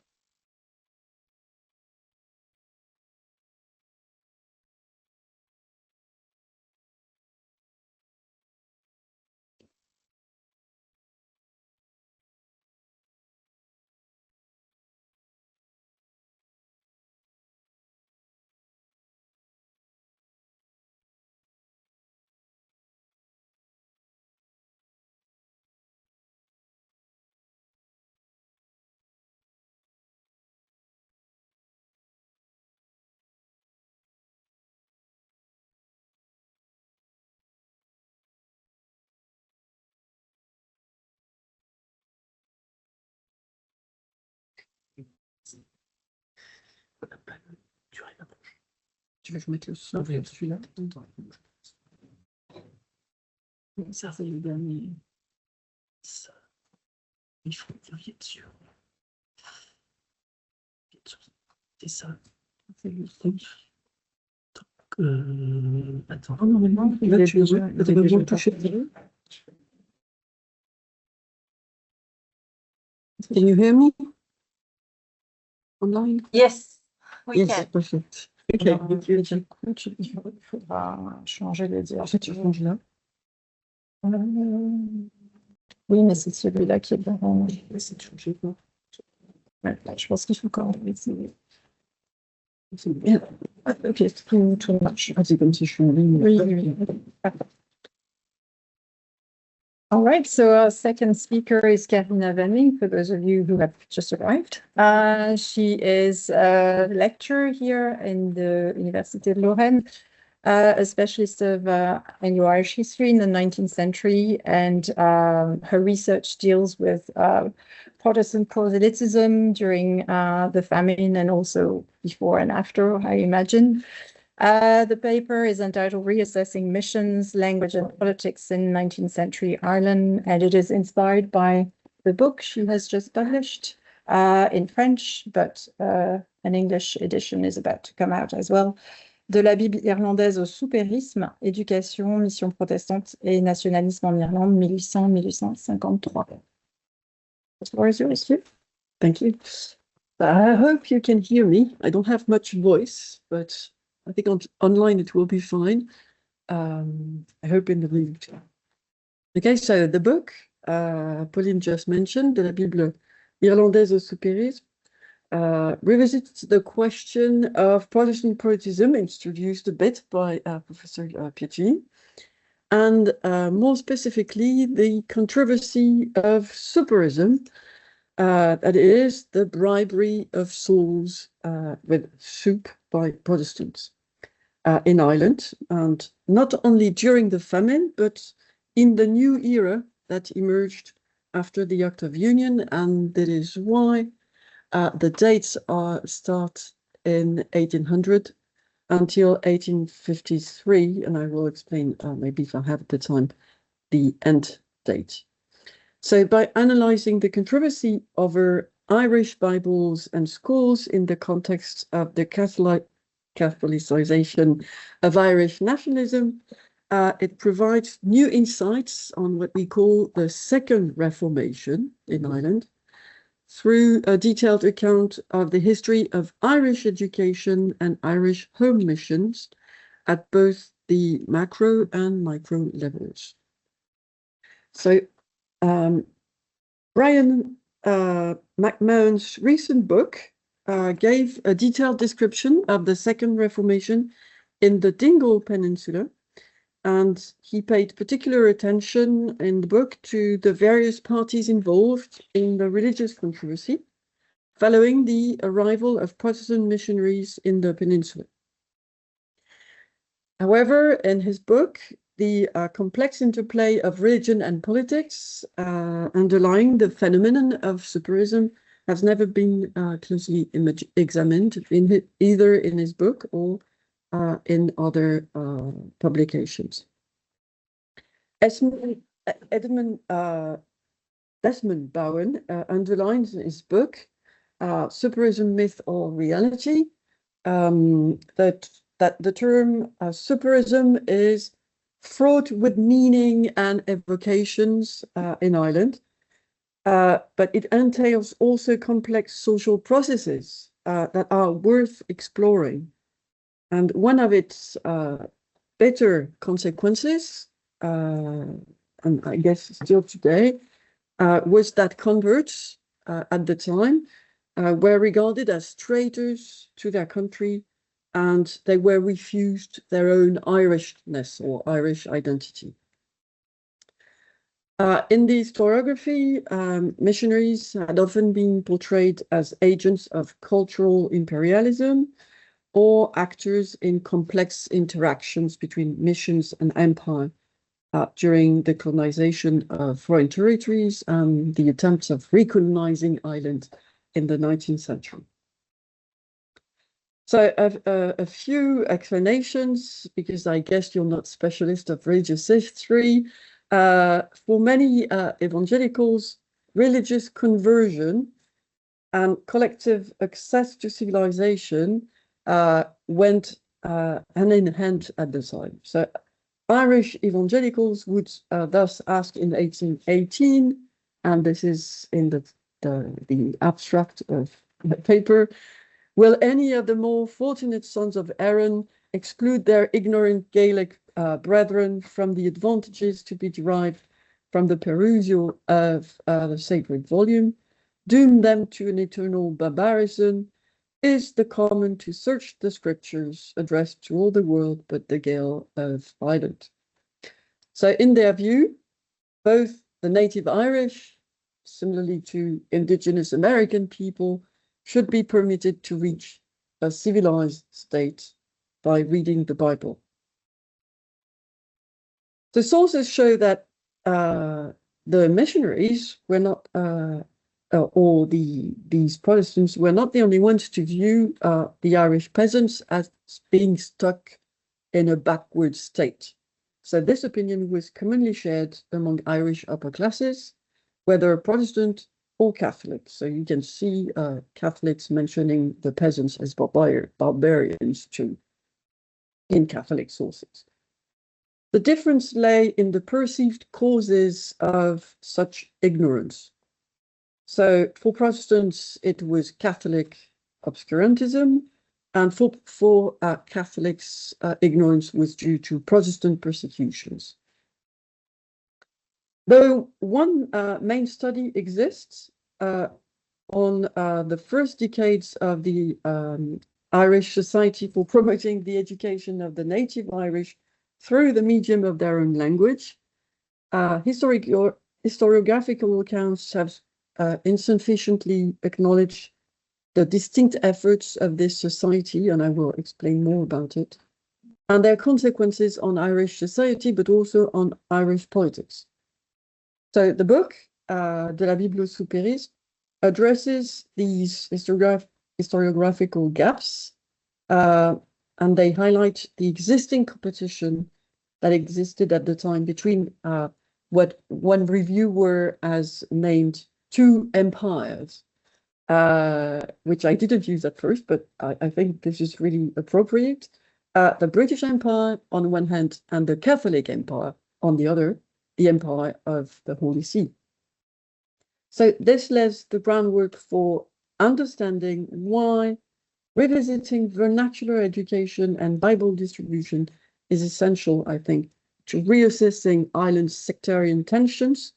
Tu veux que je mette le son celui-là? Ça, c'est le dernier. Ça. Il faut vérifier dessus. C'est ça. C'est le truc. Donc, attends. Normalement, là, tu veux le toucher. Can you hear me? Online? Yes, we Yes, can. perfect. Okay, thank you. Il faudra changer les dire. En fait, tu changes là. Oui, mais c'est celui-là qui est bon. C'est changé quoi? Ouais, je pense qu'il faut quand même essayer. C'est bien. Ok, tout marche. Ah, c'est comme si je suis en ligne. Oui, oui. All right, so our second speaker is Karina Wendling, for those of you who have just arrived. She is a lecturer here in the Université de Lorraine, a specialist of Anglo-Irish history in the 19th century, and her research deals with Protestant proselytism during the famine and also before and after, I imagine. The paper is entitled Reassessing Missions, Language and Politics in 19th Century Ireland, and it is inspired by the book she has just published in French, but an English edition is about to come out as well. De la Bible irlandaise au soupérisme, éducation, mission protestante et nationalisme en Irlande, 1800-1853. The floor is yours, Hugh. Thank you. I hope you can hear me. I don't have much voice, but I think online it will be fine. I hope in the room too. Okay, so the book Pauline just mentioned, De la Bible irlandaise au soupérisme, revisits the question of Protestant protestantism, introduced a bit by Professor Biagini, and more specifically the controversy of soupérism, that is the bribery of souls with soup by Protestants in Ireland, and not only during the famine, but in the new era that emerged after the Act of Union, and that is why the dates start in 1800 until 1853, and I will explain, maybe if I have the time, the end date. So by analyzing the controversy over Irish Bibles and schools in the context of the Catholicization of Irish nationalism, it provides new insights on what we call the Second Reformation in Ireland, through a detailed account of the history of Irish education and Irish home missions at both the macro and micro levels. So Brian McMahon's recent book gave a detailed description of the Second Reformation in the Dingle Peninsula, and he paid particular attention in the book to the various parties involved in the religious controversy following the arrival of Protestant missionaries in the peninsula. However, in his book, the complex interplay of religion and politics underlying the phenomenon of soupérism has never been closely examined either in his book or in other publications. Desmond Bowen underlines in his book, Soupérism, Myth or Reality, that the term soupérism is fraught with meaning and evocations in Ireland, but it entails also complex social processes that are worth exploring. And one of its better consequences, and I guess still today, was that converts at the time were regarded as traitors to their country, and they were refused their own Irishness or Irish identity. In the historiography, missionaries had often been portrayed as agents of cultural imperialism or actors in complex interactions between missions and empire during the colonization of foreign territories and the attempts of recolonizing Ireland in the 19th century. So a few explanations, because I guess you're not specialist of religious history. For many evangelicals, religious conversion and collective access to civilization went hand in hand at the time. So Irish evangelicals would thus ask in 1818, and this is in the abstract of the paper, will any of the more fortunate sons of Aaron exclude their ignorant Gaelic brethren from the advantages to be derived from the perusal of the sacred volume, doom them to an eternal barbarism? Is the common to search the scriptures addressed to all the world but the Gael of Ireland? So in their view, both the native Irish, similarly to indigenous American people, should be permitted to reach a civilized state by reading the Bible. The sources show that the missionaries were not, or these Protestants were not the only ones to view the Irish peasants as being stuck in a backward state. So this opinion was commonly shared among Irish upper classes, whether Protestant or Catholic. So you can see Catholics mentioning the peasants as barbarians too in Catholic sources. The difference lay in the perceived causes of such ignorance. So for Protestants, it was Catholic obscurantism, and for Catholics, ignorance was due to Protestant persecutions. Though one main study exists on the first decades of the Irish Society for promoting the education of the native Irish through the medium of their own language, historiographical accounts have insufficiently acknowledged the distinct efforts of this society, and I will explain more about it, and their consequences on Irish society, but also on Irish politics. So the book, De la Bible au soupérisme, addresses these historiographical gaps, and they highlight the existing competition that existed at the time between what one reviewer has named two empires, which I didn't use at first, but I think this is really appropriate. The British Empire on one hand, and the Catholic Empire on the other, the Empire of the Holy See. So this lays the groundwork for understanding why revisiting vernacular education and Bible distribution is essential, I think, to reassessing Ireland's sectarian tensions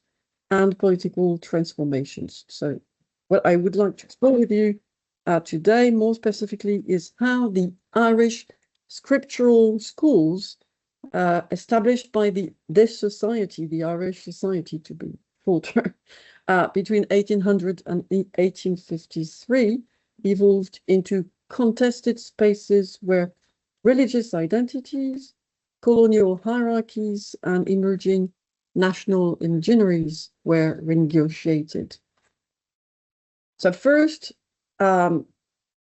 and political transformations. So what I would like to explore with you today, more specifically, is how the Irish scriptural schools established by this society, the Irish Society to be shorter, between 1800 and 1853, evolved into contested spaces where religious identities, colonial hierarchies, and emerging national imageries were renegotiated. So first,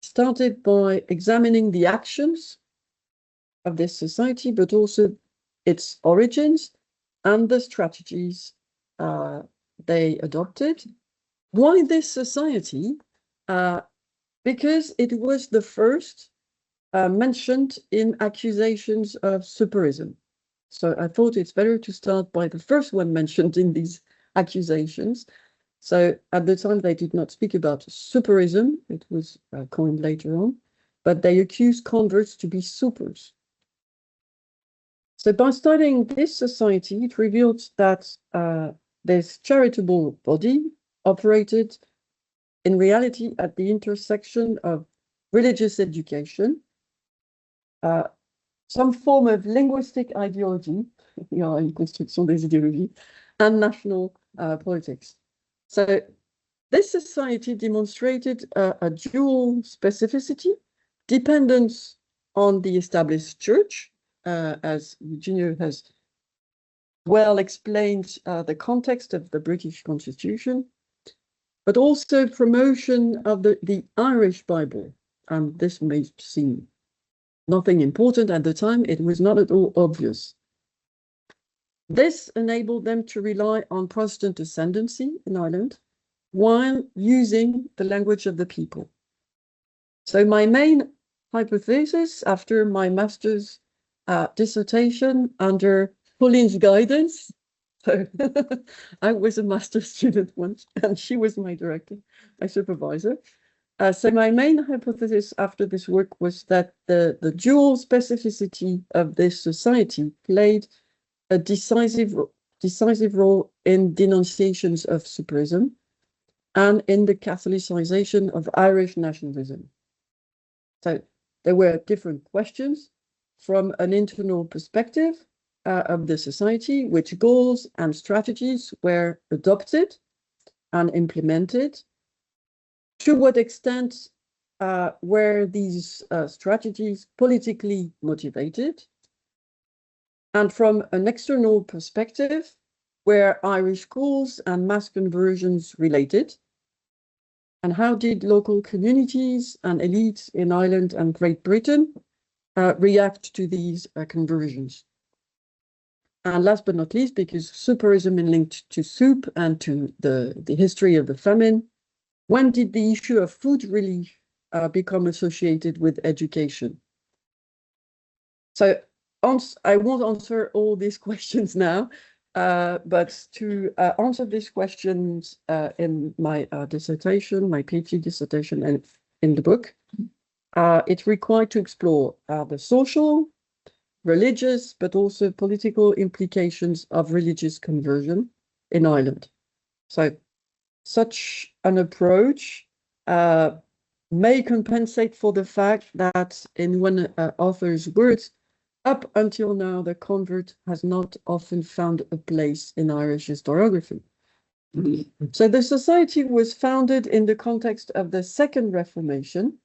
started by examining the actions of this society, but also its origins and the strategies they adopted. Why this society? Because it was the first mentioned in accusations of soupérism. So I thought it's better to start by the first one mentioned in these accusations. So at the time, they did not speak about soupérism. It was coined later on, but they accused converts to be soupers. So by studying this society, it revealed that this charitable body operated in reality at the intersection of religious education, some form of linguistic ideology, in Construction des Idéologies, and national politics. So this society demonstrated a dual specificity, dependence on the established church, as Eugenio has well explained the context of the British Constitution, but also promotion of the Irish Bible. And this may seem nothing important at the time. It was not at all obvious. This enabled them to rely on Protestant ascendancy in Ireland while using the language of the people. So my main hypothesis after my master's dissertation under Pauline's guidance, so I was a master's student once and she was my director, my supervisor. So my main hypothesis after this work was that the dual specificity of this society played a decisive role in denunciations of soupérism and in the Catholicization of Irish nationalism. So there were different questions from an internal perspective of the society, which goals and strategies were adopted and implemented. To what extent were these strategies politically motivated? And from an external perspective, were Irish schools and mass conversions related? And how did local communities and elites in Ireland and Great Britain react to these conversions? And last but not least, because soupérism is linked to soup and to the history of the famine, when did the issue of food relief become associated with education? So I won't answer all these questions now, but to answer these questions in my dissertation, my PhD dissertation, and in the book, it's required to explore the social, religious, but also political implications of religious conversion in Ireland. So such an approach may compensate for the fact that, in one author's words, up until now, the convert has not often found a place in Irish historiography. So the society was founded in the context of the Second Reformation.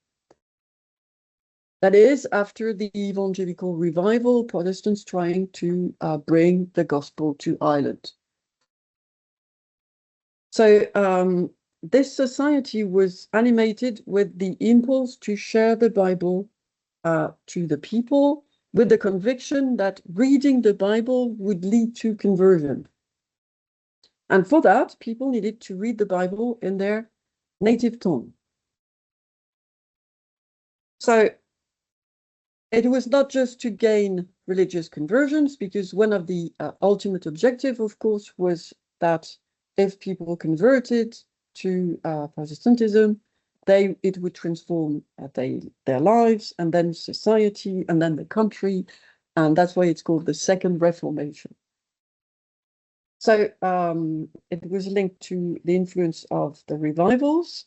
That is, after the evangelical revival, Protestants trying to bring the gospel to Ireland. So this society was animated with the impulse to share the Bible to the people, with the conviction that reading the Bible would lead to conversion. And for that, people needed to read the Bible in their native tongue. So it was not just to gain religious conversions, because one of the ultimate objectives, of course, was that if people converted to Protestantism, it would transform their lives, and then society, and then the country, and that's why it's called the Second Reformation. So it was linked to the influence of the revivals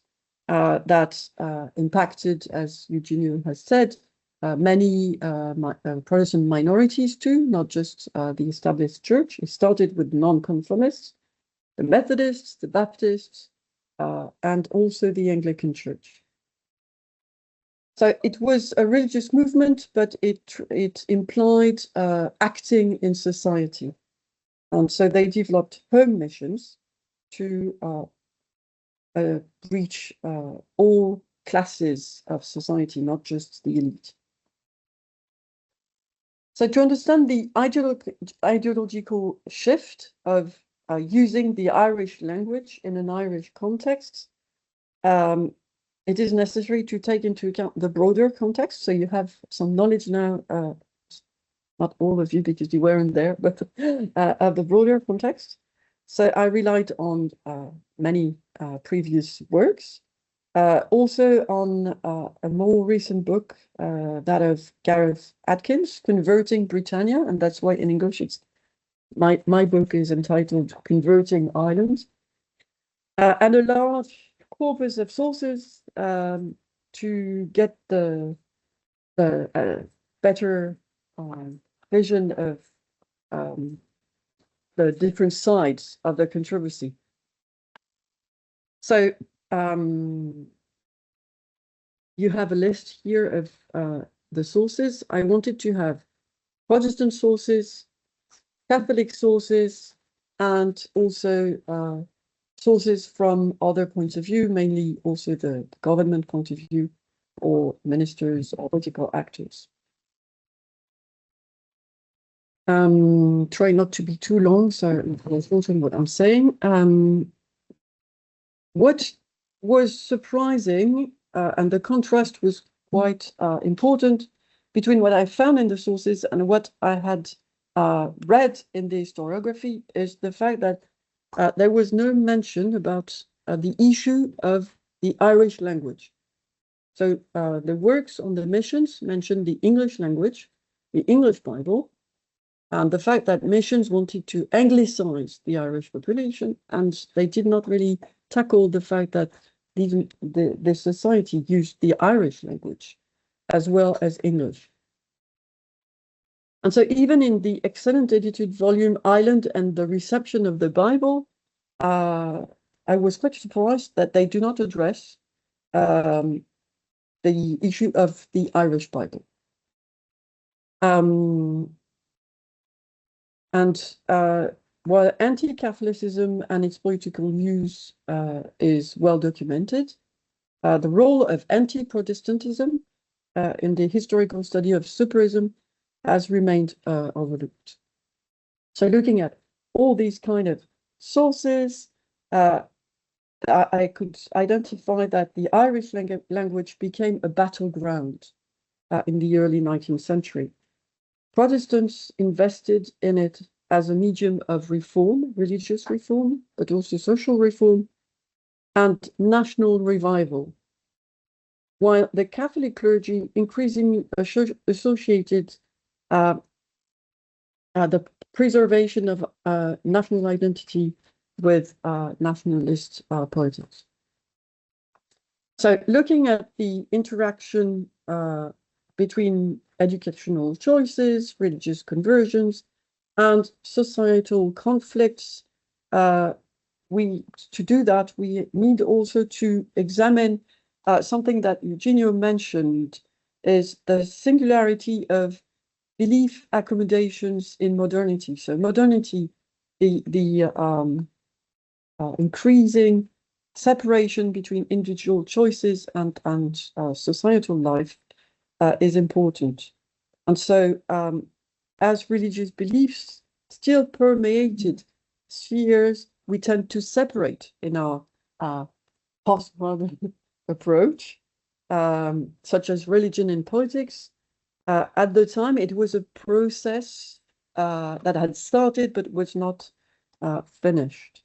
that impacted, as Eugenio has said, many Protestant minorities too, not just the established church. It started with non-conformists, the Methodists, the Baptists, and also the Anglican Church. So it was a religious movement, but it implied acting in society. And so they developed home missions to reach all classes of society, not just the elite. So to understand the ideological shift of using the Irish language in an Irish context, it is necessary to take into account the broader context. So you have some knowledge now, not all of you because you weren't there, but of the broader context. So I relied on many previous works, also on a more recent book, that of Gareth Atkins, Converting Britannia, and that's why in English it's my book is entitled Converting Ireland, and a large corpus of sources to get the better vision of the different sides of the controversy. So you have a list here of the sources. I wanted to have Protestant sources, Catholic sources, and also sources from other points of view, mainly also the government point of view, or ministers or political actors. Try not to be too long, so I'll shorten what I'm saying. What was surprising, and the contrast was quite important between what I found in the sources and what I had read in the historiography, is the fact that there was no mention about the issue of the Irish language. So the works on the missions mentioned the English language, the English Bible, and the fact that missions wanted to anglicize the Irish population, and they did not really tackle the fact that the society used the Irish language as well as English. And so even in the excellent edited volume Ireland and the Reception of the Bible, I was quite surprised that they do not address the issue of the Irish Bible. While anti-Catholicism and its political use is well documented, the role of anti-Protestantism in the historical study of soupérism has remained overlooked. So looking at all these kind of sources, I could identify that the Irish language became a battleground in the early 19th century. Protestants invested in it as a medium of reform, religious reform, but also social reform and national revival, while the Catholic clergy increasingly associated the preservation of national identity with nationalist politics. So looking at the interaction between educational choices, religious conversions, and societal conflicts, to do that, we need also to examine something that Eugenio mentioned, is the singularity of belief accommodations in modernity. So modernity, the increasing separation between individual choices and societal life is important. And so as religious beliefs still permeated spheres, we tend to separate in our postmodern approach, such as religion and politics. At the time, it was a process that had started but was not finished,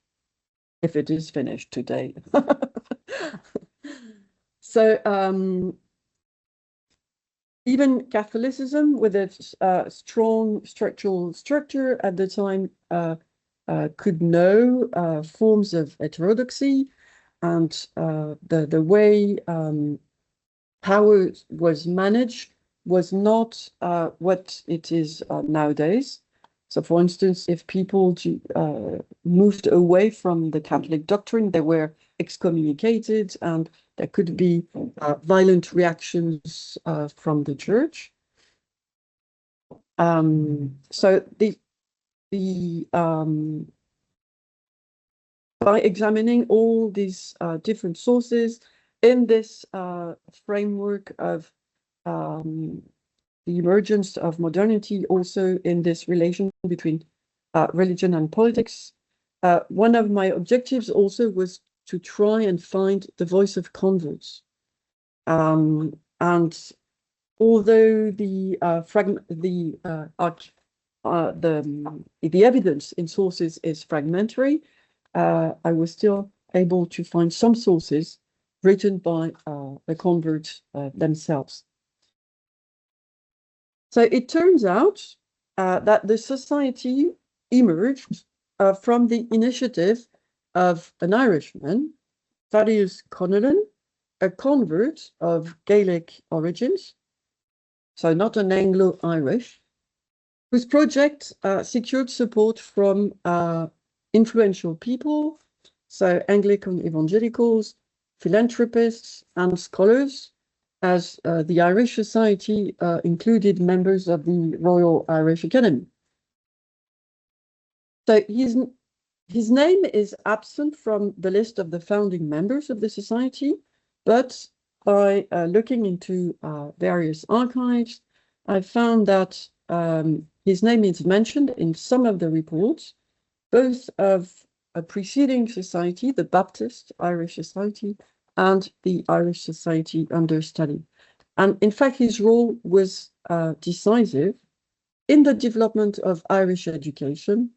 if it is finished today. So even Catholicism, with its strong structural structure at the time, could know forms of heterodoxy, and the way power was managed was not what it is nowadays. So, for instance, if people moved away from the Catholic doctrine, they were excommunicated, and there could be violent reactions from the church. So by examining all these different sources in this framework of the emergence of modernity, also in this relation between religion and politics. One of my objectives also was to try and find the voice of converts. And although the evidence in sources is fragmentary, I was still able to find some sources written by the converts themselves. So it turns out that the society emerged from the initiative of an Irishman, Thaddeus Conolin, a convert of Gaelic origins, so not an Anglo-Irish, whose project secured support from influential people, so Anglican evangelicals, philanthropists, and scholars, as the Irish Society included members of the Royal Irish Academy. So his name is absent from the list of the founding members of the society, but by looking into various archives, I found that his name is mentioned in some of the reports, both of a preceding society, the Baptist Irish Society, and the Irish Society under study. And in fact, his role was decisive in the development of Irish education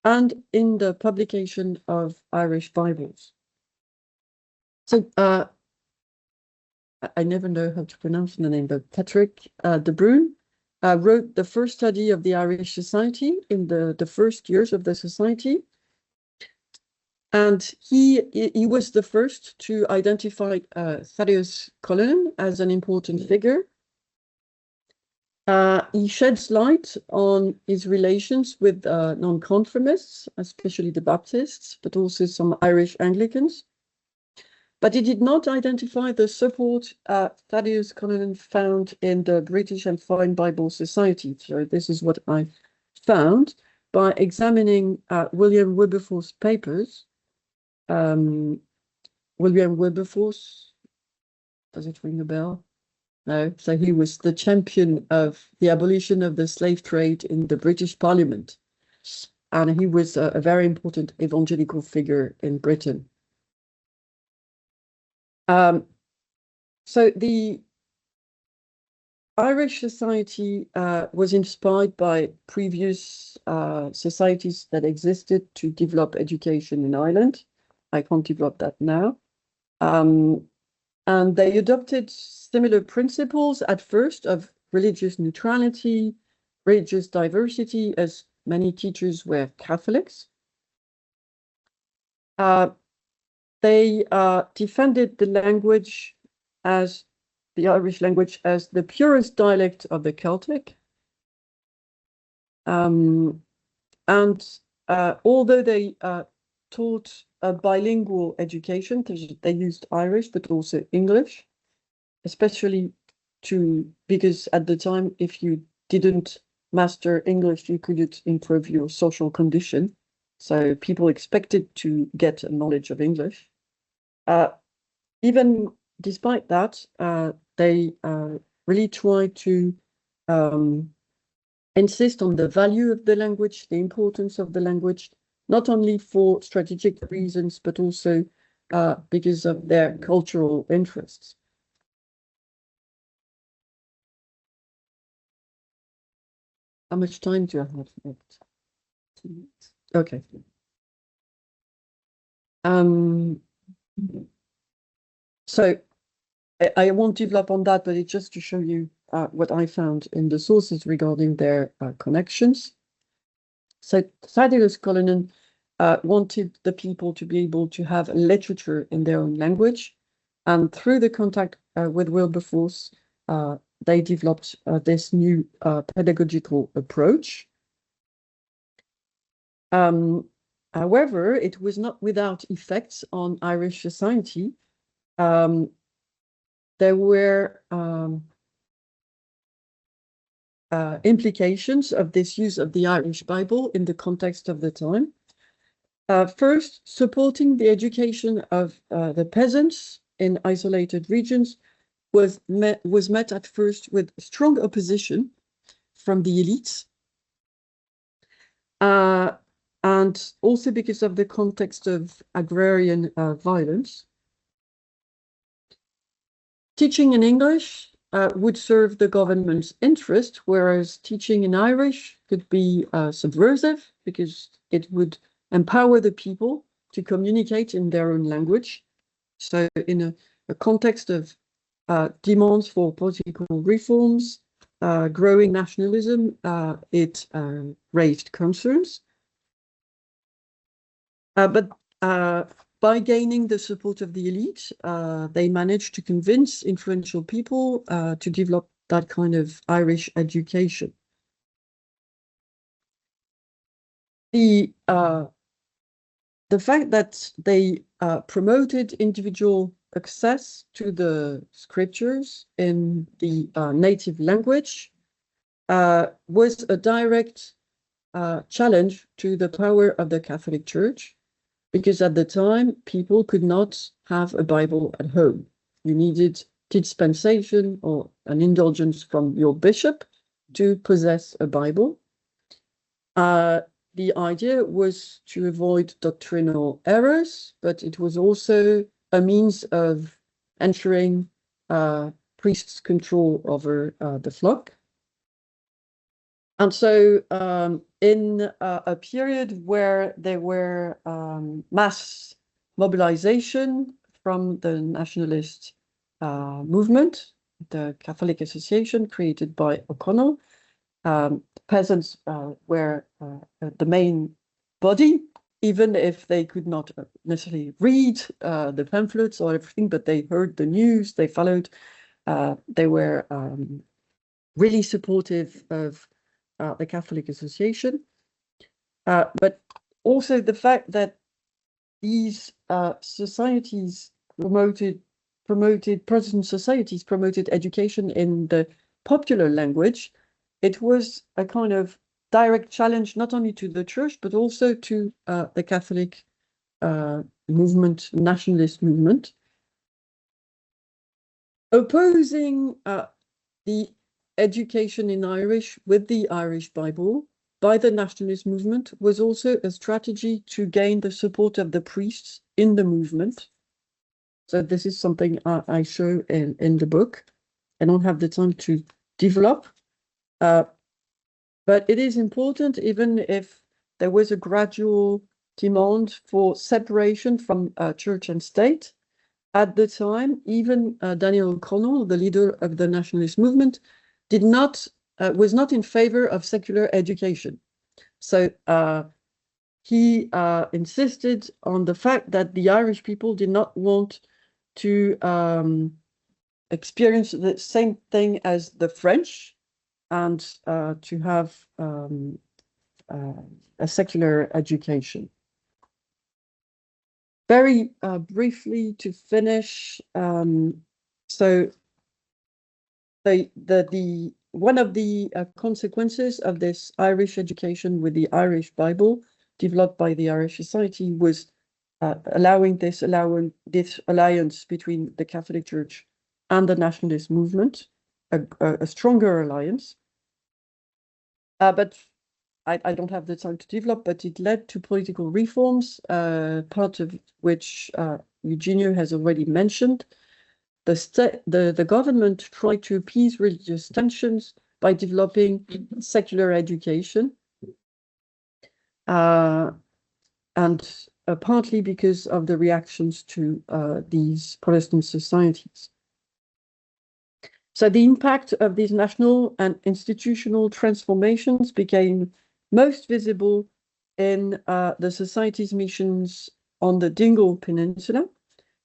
and in the publication of Irish Bibles. So I never know how to pronounce the name, but Patrick de Bruyn wrote the first study of the Irish Society in the first years of the society. And he was the first to identify Thaddeus Conolin as an important figure. He sheds light on his relations with nonconformists, especially the Baptists, but also some Irish Anglicans. But he did not identify the support Thaddeus Conolin found in the British and Foreign Bible Society. So this is what I found by examining William Wilberforce's papers. William Wilberforce, does it ring a bell? No, so he was the champion of the abolition of the slave trade in the British Parliament. And he was a very important evangelical figure in Britain. So the Irish Society was inspired by previous societies that existed to develop education in Ireland. I can't develop that now. And they adopted similar principles at first of religious neutrality, religious diversity, as many teachers were Catholics. They defended the language as the Irish language as the purest dialect of the Celtic. And although they taught a bilingual education, they used Irish, but also English, especially because at the time, if you didn't master English, you couldn't improve your social condition. So people expected to get a knowledge of English. Even despite that, they really tried to insist on the value of the language, the importance of the language, not only for strategic reasons, but also because of their cultural interests. How much time do I have left? 2 minutes. Okay. So I won't develop on that, but it's just to show you what I found in the sources regarding their connections. So Thaddeus Conolin wanted the people to be able to have literature in their own language. And through the contact with Wilberforce, they developed this new pedagogical approach. However, it was not without effects on Irish society. There were implications of this use of the Irish Bible in the context of the time. First, supporting the education of the peasants in isolated regions was met at first with strong opposition from the elites, and also because of the context of agrarian violence. Teaching in English would serve the government's interest, whereas teaching in Irish could be subversive because it would empower the people to communicate in their own language. So in a context of demands for political reforms, growing nationalism, it raised concerns. But by gaining the support of the elite, they managed to convince influential people to develop that kind of Irish education. The fact that they promoted individual access to the scriptures in the native language was a direct challenge to the power of the Catholic Church, because at the time, people could not have a Bible at home. You needed dispensation or an indulgence from your bishop to possess a Bible. The idea was to avoid doctrinal errors, but it was also a means of ensuring priests' control over the flock. And so in a period where there were mass mobilization from the nationalist movement, the Catholic Association created by O'Connell, peasants were the main body, even if they could not necessarily read the pamphlets or everything, but they heard the news, they followed, they were really supportive of the Catholic Association. But also the fact that these societies promoted Protestant societies promoted education in the popular language. It was a kind of direct challenge not only to the church, but also to the Catholic movement, nationalist movement. Opposing the education in Irish with the Irish Bible by the nationalist movement was also a strategy to gain the support of the priests in the movement. So this is something I show in the book. I don't have the time to develop. But it is important, even if there was a gradual demand for separation from church and state. At the time, even Daniel O'Connell, the leader of the nationalist movement, was not in favor of secular education. So he insisted on the fact that the Irish people did not want to experience the same thing as the French, and to have a secular education. Very briefly to finish, so one of the consequences of this Irish education with the Irish Bible developed by the Irish Society was allowing this alliance between the Catholic Church and the nationalist movement, a stronger alliance. But I don't have the time to develop, but it led to political reforms, part of which Eugenio has already mentioned. The government tried to appease religious tensions by developing secular education, and partly because of the reactions to these Protestant societies. So the impact of these national and institutional transformations became most visible in the Society's missions on the Dingle Peninsula,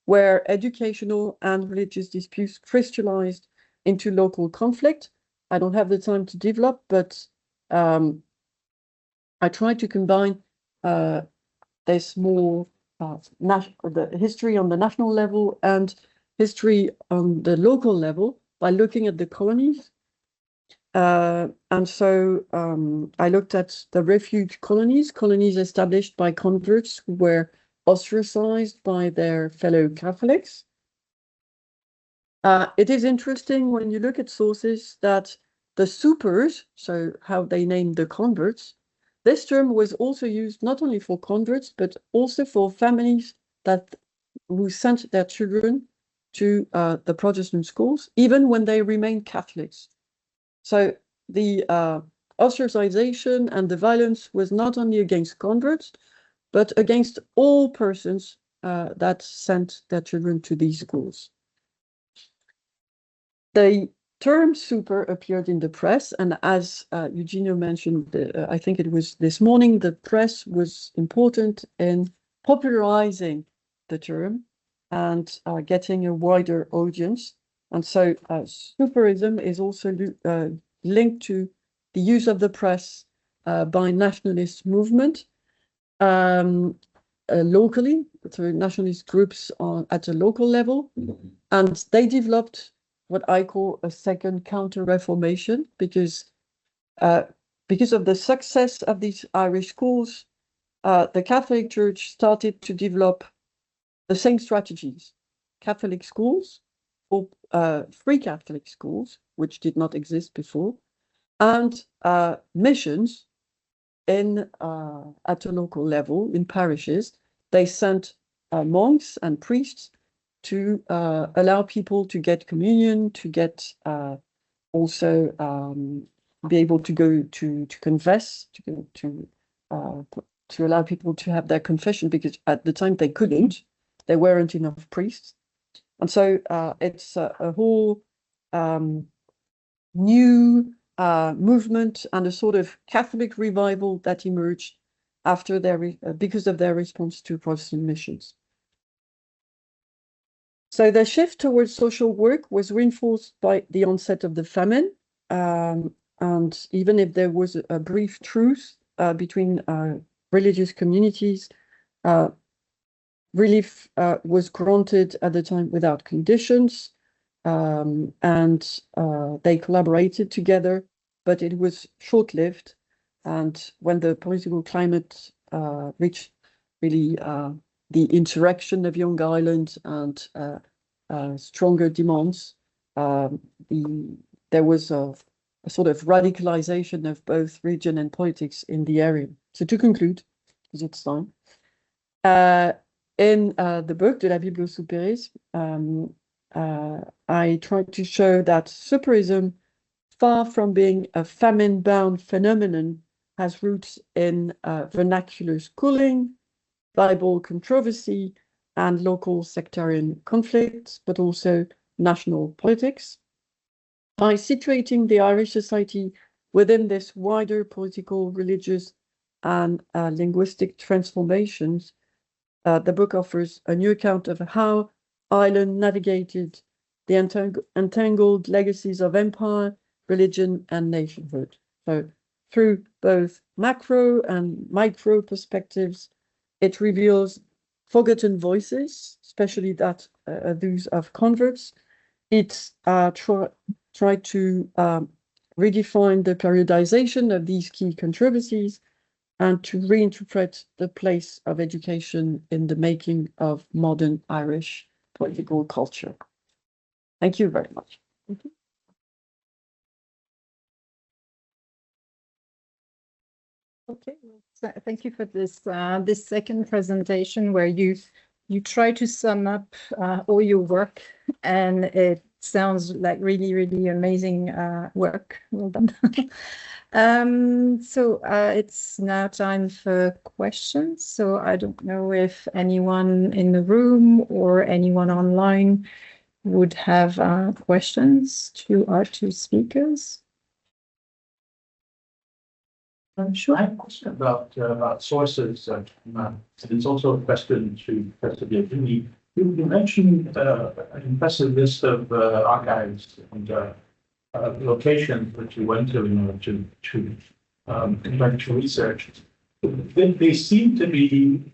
where educational and religious disputes crystallized into local conflict. I don't have the time to develop, but I try to combine this more the history on the national level and history on the local level by looking at the colonies. And so I looked at the refuge colonies established by converts who were ostracized by their fellow Catholics. It is interesting when you look at sources that the supers, so how they named the converts, this term was also used not only for converts, but also for families who sent their children to the Protestant schools, even when they remained Catholics. So the ostracization and the violence was not only against converts, but against all persons that sent their children to these schools. The term super appeared in the press, and as Eugenio mentioned, I think it was this morning, the press was important in popularizing the term and getting a wider audience. And so superism is also linked to the use of the press by nationalist movement locally, through nationalist groups at a local level. And they developed what I call a second counter-reformation, because of the success of these Irish schools, the Catholic Church started to develop the same strategies. Catholic schools, or free Catholic schools, which did not exist before, and missions at a local level in parishes. They sent monks and priests to allow people to get communion, to get also be able to go to confess, to allow people to have their confession, because at the time they couldn't, there weren't enough priests. And so it's a whole new movement and a sort of Catholic revival that emerged after because of their response to Protestant missions. So the shift towards social work was reinforced by the onset of the famine. And even if there was a brief truce between religious communities, relief was granted at the time without conditions, and they collaborated together, but it was short-lived. And when the political climate reached really the insurrection of Young Ireland and stronger demands, there was a sort of radicalization of both religion and politics in the area. So to conclude, because it's time, in the book De la Bible au soupérisme, I tried to show that superism, far from being a famine-bound phenomenon, has roots in vernacular schooling, Bible controversy, and local sectarian conflicts, but also national politics. By situating the Irish society within this wider political, religious, and linguistic transformations, the book offers a new account of how Ireland navigated the entangled legacies of empire, religion, and nationhood. So through both macro and micro perspectives, it reveals forgotten voices, especially those of converts. It tried to redefine the periodization of these key controversies and to reinterpret the place of education in the making of modern Irish political culture. Thank you very much. Thank you. Okay, well, thank you for this this second presentation where you try to sum up all your work, and it sounds like really amazing work. Well done. So it's now time for questions. So I don't know if anyone in the room or anyone online would have questions to our two speakers. Sure. I have a question about sources. It's also a question to Professor Biagini. You mentioned an impressive list of archives and locations that you went to in order to conduct your research. They seem to be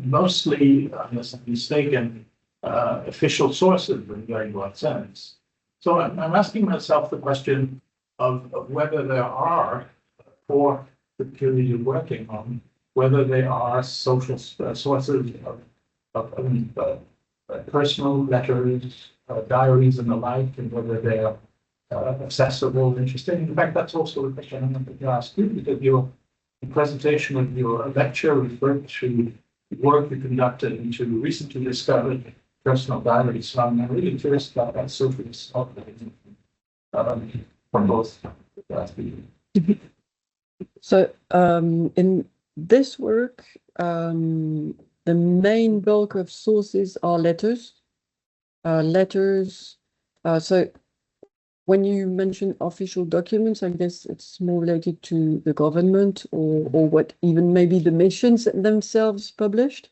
mostly, unless I'm mistaken, official sources in very broad sense. So I'm asking myself the question, of whether there are, for the period you're working on, whether they are social sources of personal letters, diaries and the like, and whether they are accessible, interesting. In fact, that's also a question I'm going to ask you, because your presentation of your lecture referred to work you conducted into recently discovered personal diaries. So I'm really curious about that surface of from both. So in this work, the main bulk of sources are letters. So when you mention official documents, I guess it's more related to the government or what even maybe the missions themselves published.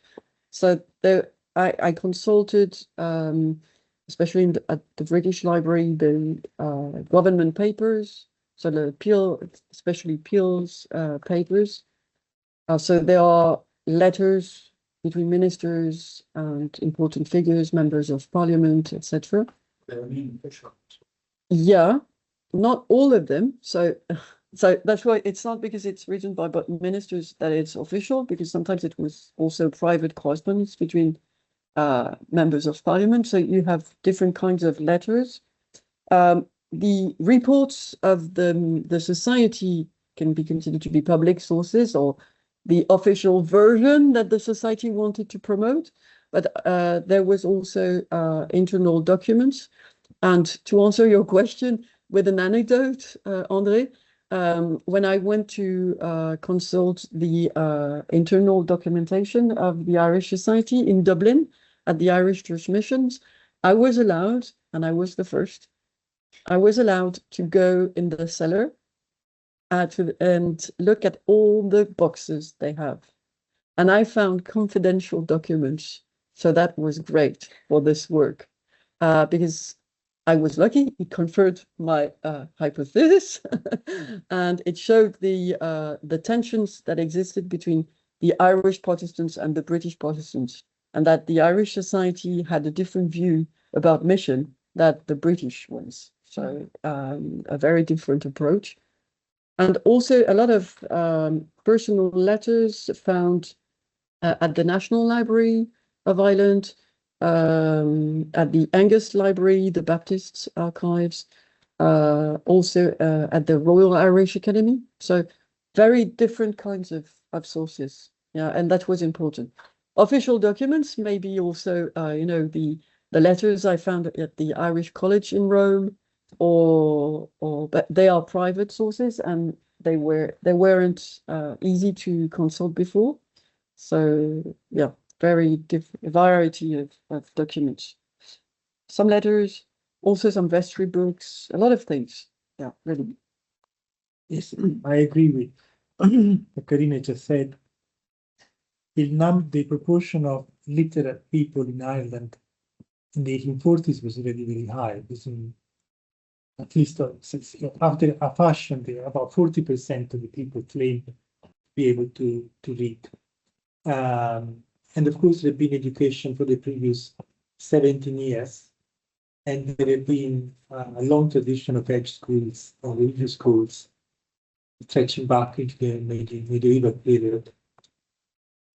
So there, I consulted, especially at the British Library, the government papers, so the Peel, especially Peel's papers. So there are letters between ministers and important figures, members of parliament, etc. Yeah, not all of them. So that's why it's not because it's written by ministers that it's official, because sometimes it was also private correspondence between members of parliament. So you have different kinds of letters. The reports of the society can be considered to be public sources or the official version that the society wanted to promote. But there was also internal documents. And to answer your question with an anecdote, André, when I went to consult the internal documentation of the Irish Society in Dublin at the Irish Church Missions, I was allowed, and I was the first, I was allowed to go in the cellar and look at all the boxes they have. And I found confidential documents. So that was great for this work because I was lucky. It confirmed my hypothesis, and it showed the tensions that existed between the Irish Protestants and the British Protestants, and that the Irish society had a different view about mission than the British ones. So a very different approach. And also a lot of personal letters found at the National Library of Ireland, at the Angus Library, the Baptist Archives, also at the Royal Irish Academy. So very different kinds of sources. Yeah, and that was important. Official documents, maybe also, you know, the letters I found at the Irish College in Rome, but they are private sources and they weren't easy to consult before. So yeah, very different variety of documents. Some letters, also some vestry books, a lot of things. Yeah, really. Yes, I agree with what Karina just said. The proportion of literate people in Ireland in the 1840s was really, really high. It was at least after a fashion, about 40% of the people claimed to be able to read. And of course, there had been education for the previous 17 years, and there had been a long tradition of edge schools or religious schools stretching back into the medieval period.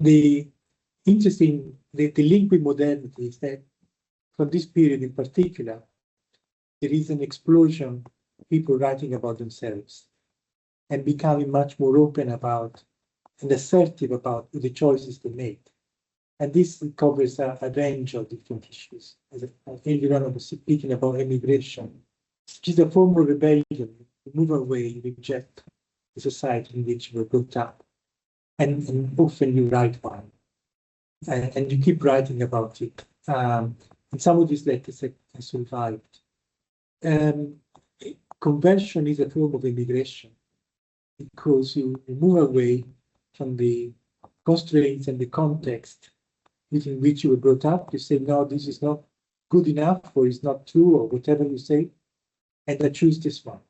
The interesting, the link with modernity is that from this period in particular, there is an explosion of people writing about themselves and becoming much more open about and assertive about the choices they made. And this covers a range of different issues. As earlier on, I was speaking about immigration, which is a form of rebellion. You move away, you reject the society in which you were brought up. And often you write one. And you keep writing about it. And some of these letters have survived. Conversion is a form of immigration because you move away from the constraints and the context within which you were brought up. You say, no, this is not good enough, or it's not true, or whatever you say, and I choose this one.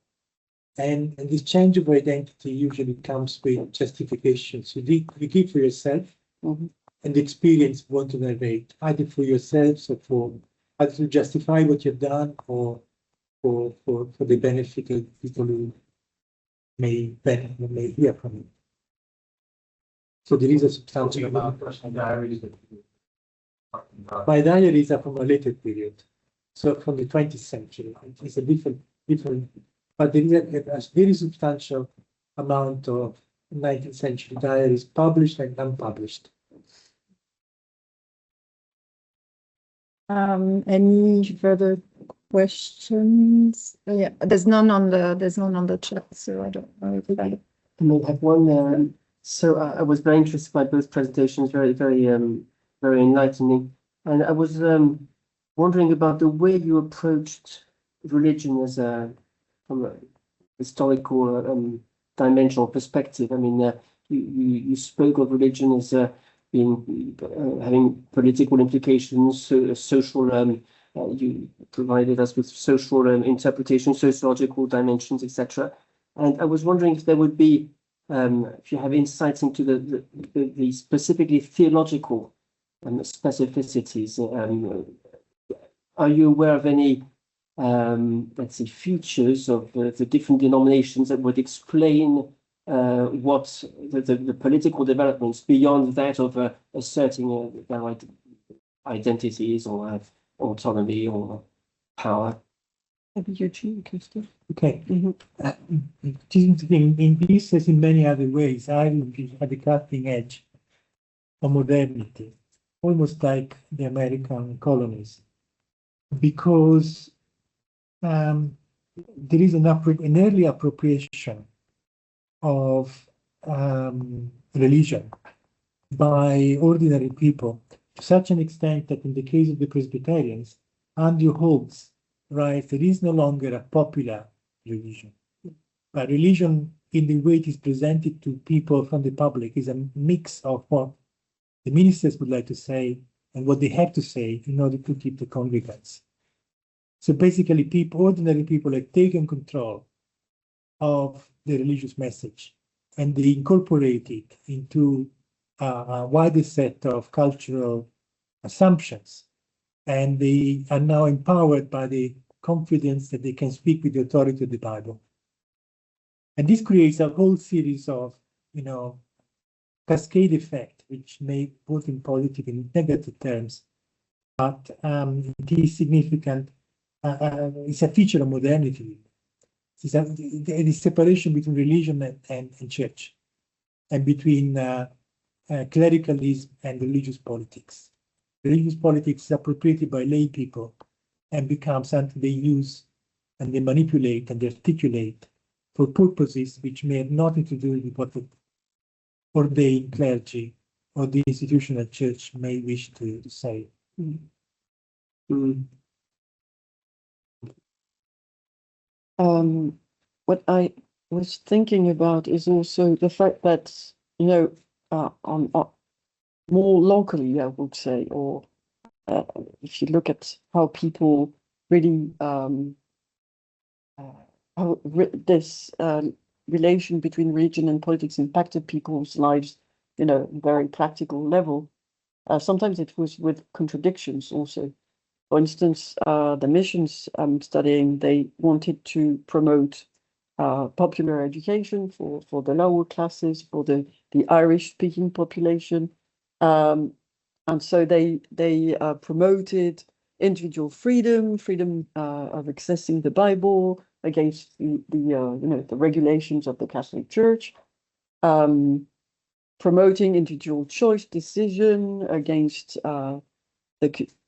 And this change of identity usually comes with justifications. You give for yourself, and the experience you want to narrate, either for yourselves or either to justify what you've done, or for the benefit of people who may hear from it. So there is a substantial amount. Personal diaries that you were talking about. My diaries are from a later period, so from the 20th century. It's a different, but there is a very substantial amount of 19th century diaries published and unpublished. Any further questions? Yeah, there's none on the chat, so I don't know if I. I may have one. So I was very interested by both presentations, very enlightening. And I was wondering about the way you approached religion as from a historical dimensional perspective. I mean, you spoke of religion as being having political implications, social. You provided us with social interpretation, sociological dimensions, etc. And I was wondering if there would be, if you have insights into the specifically theological specificities. Are you aware of any, let's say, features of the different denominations that would explain what the political developments beyond that of asserting their identities or autonomy or power? Eugene, can start. Okay. In this, as in many other ways, Ireland is at the cutting edge of modernity, almost like the American colonies, because there is an early appropriation of religion by ordinary people, to such an extent that in the case of the Presbyterians, Andrew holds, right, there is no longer a popular religion. But religion, in the way it is presented to people from the public, is a mix of what the ministers would like to say and what they have to say in order to keep the congregants. So basically, ordinary people have taken control of the religious message, and they incorporate it into a wider set of cultural assumptions. And they are now empowered by the confidence that they can speak with the authority of the Bible. And this creates a whole series of, cascade effect, which may both in positive and negative terms, but it is significant. It's a feature of modernity. It's the separation between religion and church, and between clericalism and religious politics. Religious politics is appropriated by lay people and becomes something they use and they manipulate and they articulate for purposes which may have nothing to do with what the ordained clergy or the institutional church may wish to say. What I was thinking about is also the fact that, on more locally, I would say, or if you look at how people really, how this relation between religion and politics impacted people's lives, very practical level. Sometimes it was with contradictions also. For instance, the missions I'm studying, they wanted to promote popular education for the lower classes, for the Irish-speaking population. And so they promoted individual freedom of accessing the Bible against the regulations of the Catholic Church, promoting individual choice decision against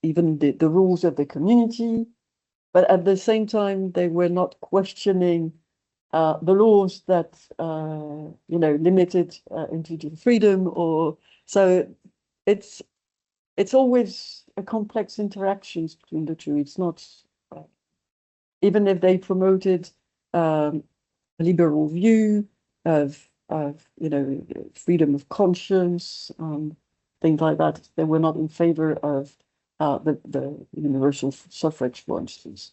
even the rules of the community. But at the same time, they were not questioning the laws that limited individual freedom, or so it's always a complex interactions between the two. It's not even if they promoted a liberal view of freedom of conscience, things like that. They were not in favor of the universal suffrage, for instance.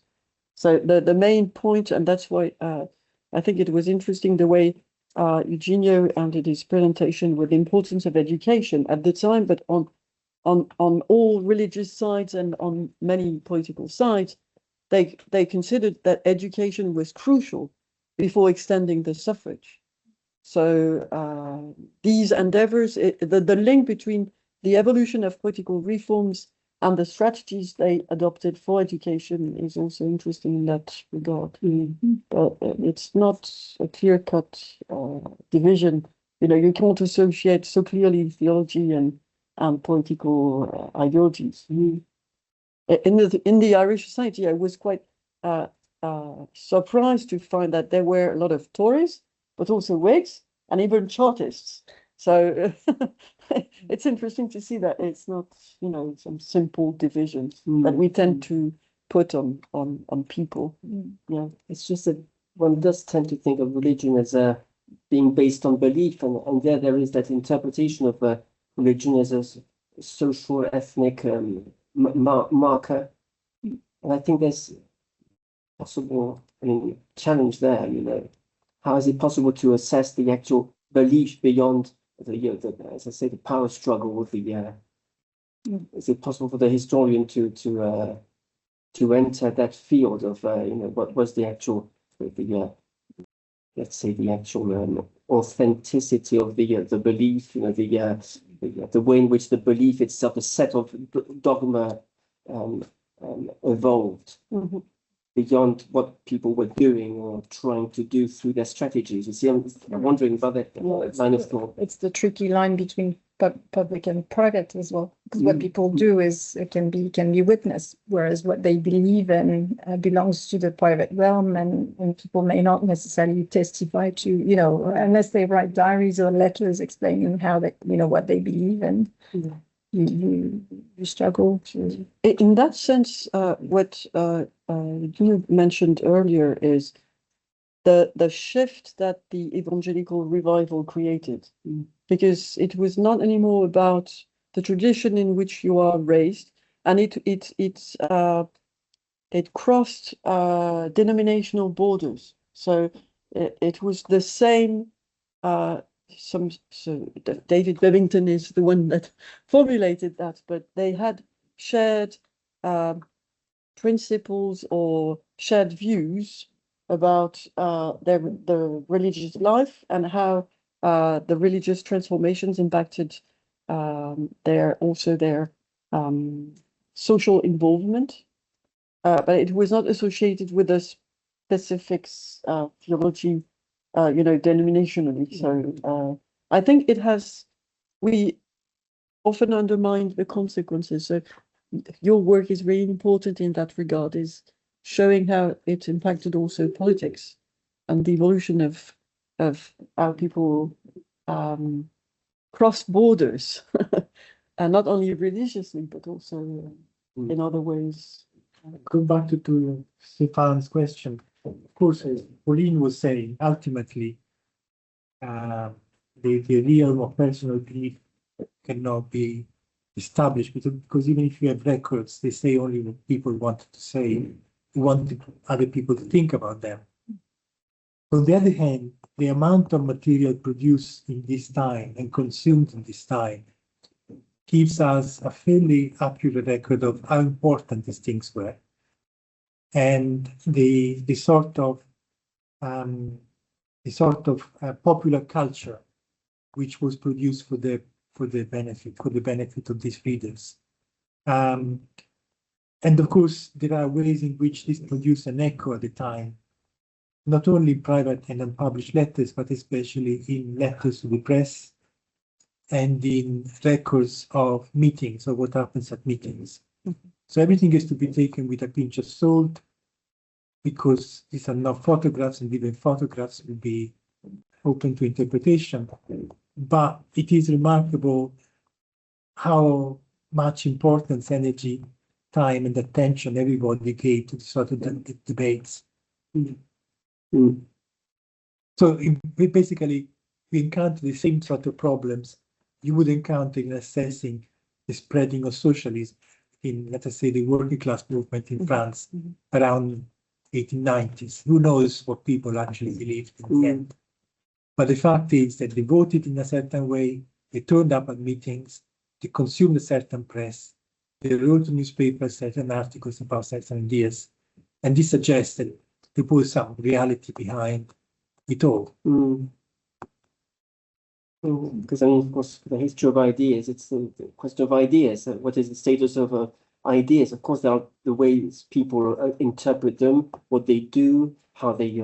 So the main point, and that's why I think it was interesting the way Eugenio ended his presentation with the importance of education at the time, but on all religious sides and on many political sides, they considered that education was crucial before extending the suffrage. So these endeavors, the link between the evolution of political reforms and the strategies they adopted for education is also interesting in that regard. But it's not a clear-cut division. You know, you can't associate so clearly theology and political ideologies. In the Irish society, I was quite surprised to find that there were a lot of Tories, but also Whigs and even Chartists. So it's interesting to see that it's not, you know, some simple divisions that we tend to put on people. Yeah, it's just that one does tend to think of religion as being based on belief, and there is that interpretation of religion as a social, ethnic marker. And I think there's possible, challenge there, you know. How is it possible to assess the actual belief beyond as I say, the power struggle with the? Is it possible for the historian to enter that field of what was the actual let's say the actual authenticity of the belief, the way in which the belief itself, the set of dogma, evolved beyond what people were doing or trying to do through their strategies. You see, I'm wondering about that line of thought. It's the tricky line between public and private as well, because what people do is can be witnessed, whereas what they believe in belongs to the private realm, and people may not necessarily testify to, unless they write diaries or letters explaining how they, what they believe in. You struggle to. In that sense, what you mentioned earlier is the shift that the evangelical revival created, because it was not anymore about the tradition in which you are raised, and it crossed denominational borders. So it was the same. So David Bevington is the one that formulated that, but they had shared principles or shared views about the religious life and how the religious transformations impacted their social involvement, but it was not associated with a specific theology, denominationally. So I think we often undermine the consequences. So your work is really important in that regard, is showing how it impacted also politics and the evolution of how people cross borders, and not only religiously, but also in other ways. Go back to Stefan's question. Of course, as Pauline was saying, ultimately, the realm of personal belief cannot be established, because even if you have records, they say only what people wanted to say, wanted other people to think about them. On the other hand, the amount of material produced in this time and consumed in this time gives us a fairly accurate record of how important these things were, and the sort of popular culture which was produced for the benefit of these readers. And of course, there are ways in which this produced an echo at the time, not only in private and unpublished letters, but especially in letters to the press and in records of meetings, or what happens at meetings. So everything is to be taken with a pinch of salt, because these are not photographs, and even photographs will be open to interpretation. But it is remarkable how much importance, energy, time, and attention everybody gave to the sort of debates. So we encounter the same sort of problems you would encounter in assessing the spreading of socialism in, let us say, the working class movement in France around 1890s. Who knows what people actually believed in the end? But the fact is that they voted in a certain way, they turned up at meetings, they consumed a certain press, they wrote in newspapers certain articles about certain ideas, And this suggests that there was some reality behind it all. Because I mean, of course, the history of ideas, it's the question of ideas. What is the status of ideas? Of course, there are the ways people interpret them, what they do, how they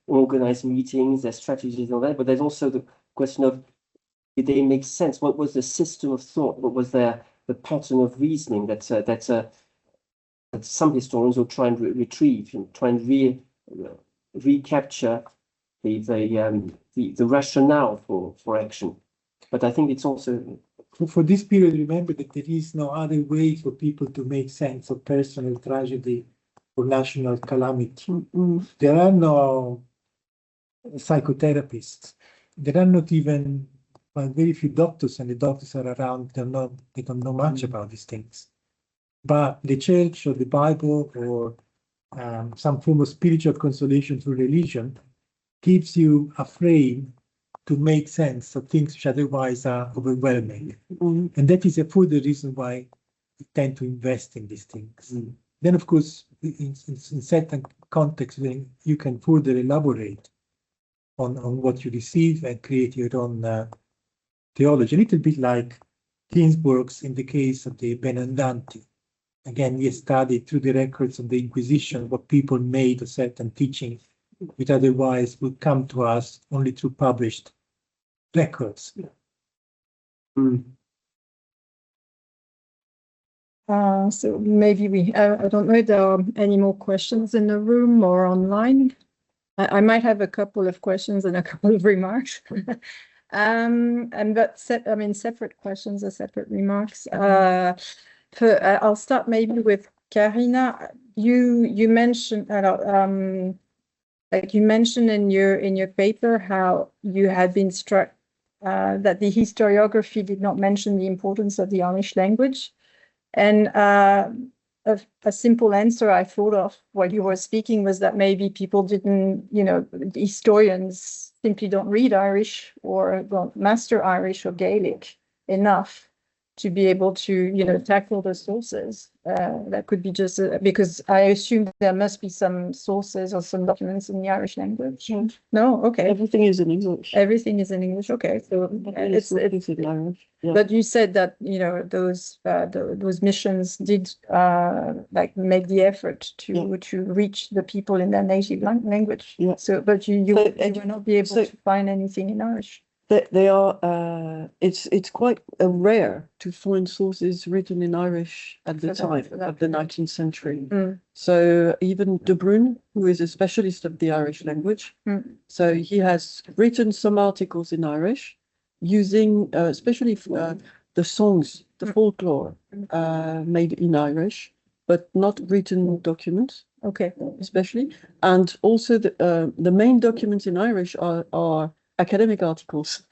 organize meetings, their strategies and all that. But there's also the question of, did they make sense? What was the system of thought? What was the pattern of reasoning that some historians will try and retrieve and try and recapture the rationale for action. But I think it's also for this period, remember that there is no other way for people to make sense of personal tragedy or national calamity. There are no psychotherapists. There are not even very few doctors, and the doctors are around. They don't know much about these things. But the church or the Bible or some form of spiritual consolation through religion gives you a frame to make sense of things which otherwise are overwhelming. And that is a further reason why we tend to invest in these things. Then, of course, in certain contexts, then you can further elaborate on what you receive and create your own theology. A little bit like Ginsburg's in the case of the Benandanti. Again, we studied through the records of the Inquisition what people made of certain teachings, which otherwise would come to us only through published records. So maybe I don't know if there are any more questions in the room or online. I might have a couple of questions and a couple of remarks. Separate questions or separate remarks. I'll start maybe with Karina. You mentioned like you mentioned in your paper how you had been struck that the historiography did not mention the importance of the Irish language. And a simple answer I thought of while you were speaking was that maybe people didn't, historians simply don't read Irish or don't master Irish or Gaelic enough to be able to, tackle the sources. That could be just because I assume there must be some sources or some documents in the Irish language. No, okay. Everything is in English. Everything is in English. Okay, so it's in Irish. Yeah. But you said that those missions did make the effort to reach the people in their native language. Yeah. So, but you will not be able to find anything in Irish. They are. It's quite rare to find sources written in Irish at the time of the 19th century. So even De Bruyne, who is a specialist of the Irish language, so he has written some articles in Irish, using especially the songs, the folklore made in Irish, but not written documents. Okay, especially, and also the main documents in Irish are academic articles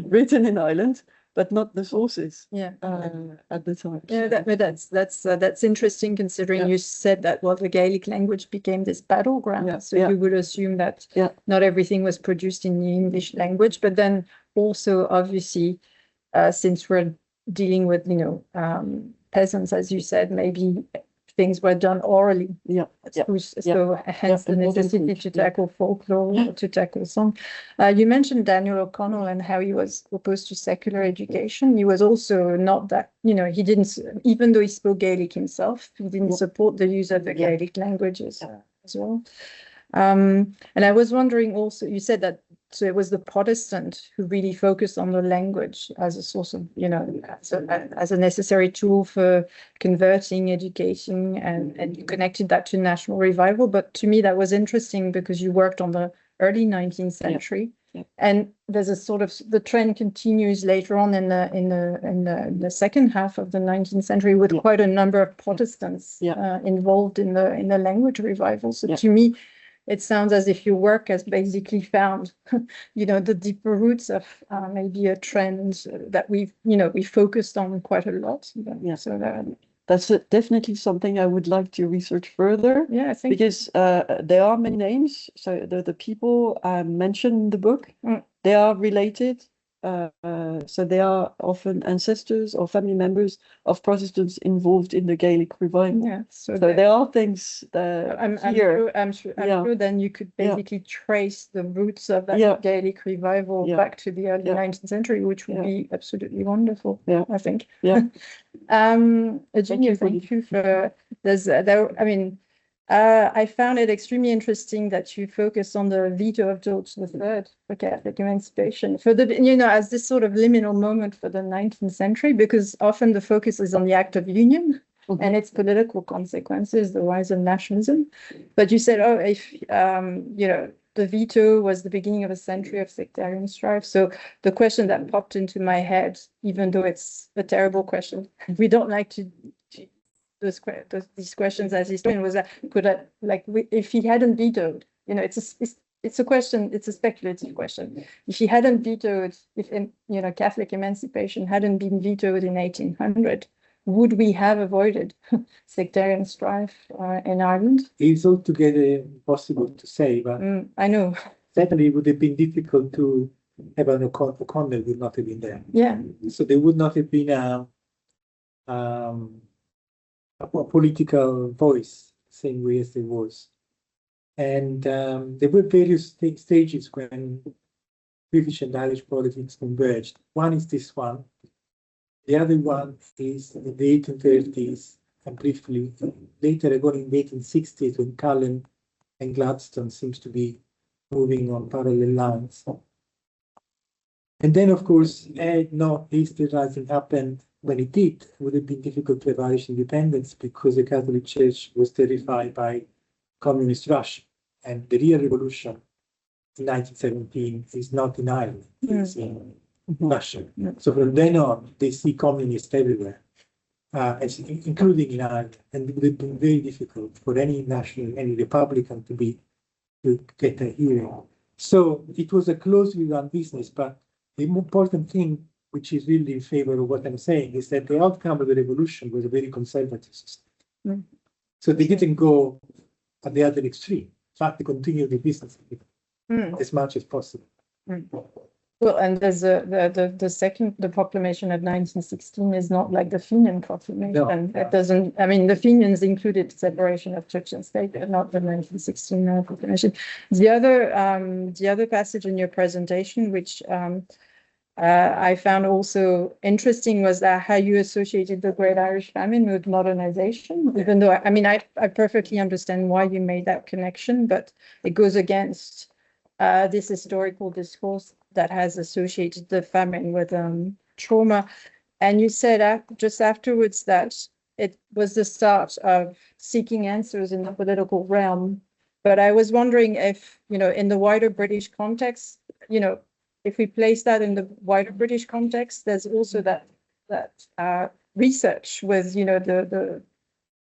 written in Ireland, but not the sources. At the time. Yeah, that's interesting considering you said that the Gaelic language became this battleground. You would assume that not everything was produced in the English language, but then also obviously, since we're dealing with peasants, as you said, maybe things were done orally. So hence the necessity to tackle folklore, to tackle song. You mentioned Daniel O'Connell and how he was opposed to secular education. He was also not that, he didn't, even though he spoke Gaelic himself, he didn't support the use of the Gaelic languages as well. And I was wondering also, you said that so it was the Protestant who really focused on the language as a source of, as a necessary tool for converting, educating, and you connected that to national revival. But to me, that was interesting because you worked on the early 19th century, and there's a sort of the trend continues later on in the second half of the 19th century with quite a number of Protestants involved in the language revival. So to me, it sounds as if your work has basically found, the deeper roots of maybe a trend that we focused on quite a lot. So that's definitely something I would like to research further. Yeah, I think because there are many names. So the people mentioned in the book, they are related So they are often ancestors or family members of Protestants involved in the Gaelic revival. Yeah, so there are things I'm here. sure then you could basically trace the roots of that Gaelic revival back to the early 19th century, which would be absolutely wonderful, I think. Yeah. Eugenio, thank you for this. I found it extremely interesting that you focus on the veto of George III for Catholic emancipation, for the, as this sort of liminal moment for the 19th century, because often the focus is on the Act of Union and its political consequences, the rise of nationalism. But you said, if, the veto was the beginning of a century of sectarian strife. So the question that popped into my head, even though it's a terrible question, we don't like to these questions as historian, was that if he hadn't vetoed, it's a question, it's a speculative question. If he hadn't vetoed, if Catholic emancipation hadn't been vetoed in 1800, would we have avoided sectarian strife in Ireland? It's altogether impossible to say, but I know. Certainly it would have been difficult to have an O'Connell would not have been there. Yeah. So there would not have been a political voice, same way as there was. And there were various stages when British and Irish politics converged. One is this one. The other one is in the 1830s, and briefly later again in the 1860s, when Cullen and Gladstone seems to be moving on parallel lines. And then, of course, had not Easter Rising happened when it did, it would have been difficult to have Irish independence because the Catholic Church was terrified by communist Russia. And the real revolution in 1917 is not in Ireland, it's in Russia. So from then on, they see communists everywhere, including in Ireland. And it would have been very difficult for any Republican to get a hearing. So it was a closely run business, but the important thing, which is really in favor of what I'm saying, is that the outcome of the revolution was a very conservative system. So they didn't go at the other extreme. In fact, they continued the business as much as possible. Well, and there's the proclamation of 1916 is not like the Fenian proclamation. No. It doesn't. I mean, the Fenians included separation of church and state, but not the 1916 proclamation. The other passage in your presentation, which I found also interesting, was that how you associated the Great Irish Famine with modernization, even though, I perfectly understand why you made that connection, but it goes against this historical discourse that has associated the famine with trauma. And you said just afterwards that it was the start of seeking answers in the political realm. But I was wondering if, in the wider British context, if we place that in the wider British context, there's also that research with, the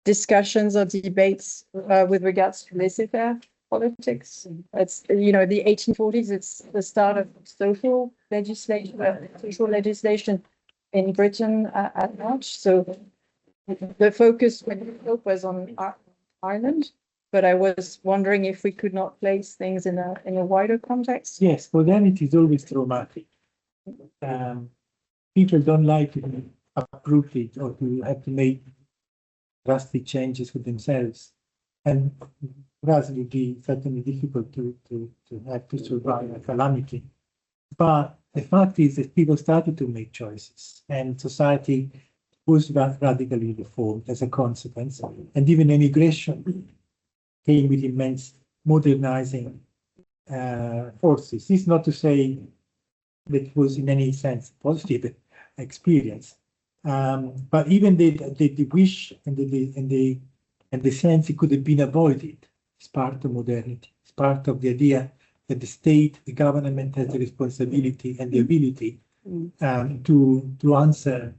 discussions or debates with regards to laissez-faire politics. It's, the 1840s, it's the start of social legislation in Britain at large. So the focus was on Ireland. But I was wondering if we could not place things in a wider context. Yes, modernity is always traumatic. People don't like to be uprooted or to have to make drastic changes for themselves. And for us, it would be certainly difficult to have to survive a calamity. But the fact is that people started to make choices, and society was radically reformed as a consequence. And even immigration came with immense modernizing forces. This is not to say that it was in any sense a positive experience, but even the wish and the sense it could have been avoided is part of modernity. It's part of the idea that the state, the government has the responsibility and the ability to answer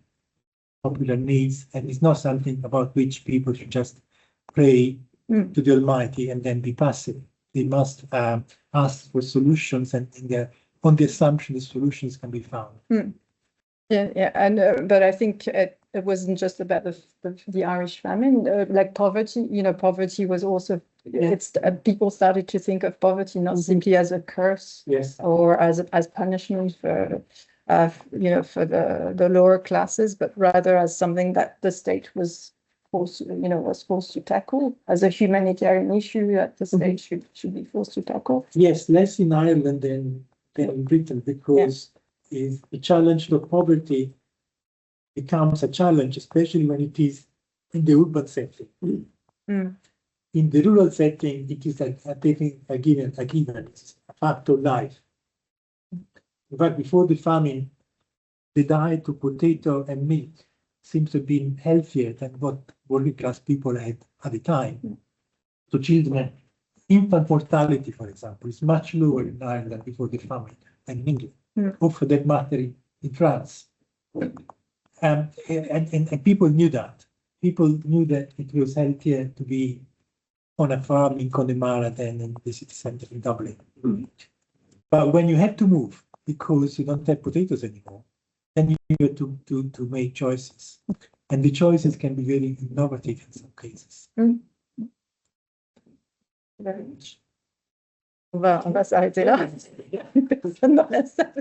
popular needs, and it's not something about which people should just pray to the Almighty and then be passive. They must ask for solutions, and on the assumption the solutions can be found. Yeah, and but I think it wasn't just about the Irish famine. Like poverty, poverty was also it's people started to think of poverty not simply as a curse, yes, or as punishment for for the lower classes, but rather as something that the state was forced to tackle as a humanitarian issue that the state should be forced to tackle. Yes, less in Ireland than in Britain, because if the challenge of poverty becomes a challenge, especially when it is in the urban setting. In the rural setting, it is a given, it's a fact of life. In fact, before the famine, the diet of potato and meat seems to have been healthier than what working class people had at the time. So children, infant mortality, for example, is much lower in Ireland before the famine than in England, or for that matter in France. And people knew that. People knew that it was healthier to be on a farm in Connemara than in the city centre in Dublin. But when you have to move because you don't have potatoes anymore, then you have to make choices. And the choices can be very innovative in some cases. Very much. On va s'arrêter là. Personne dans la salle.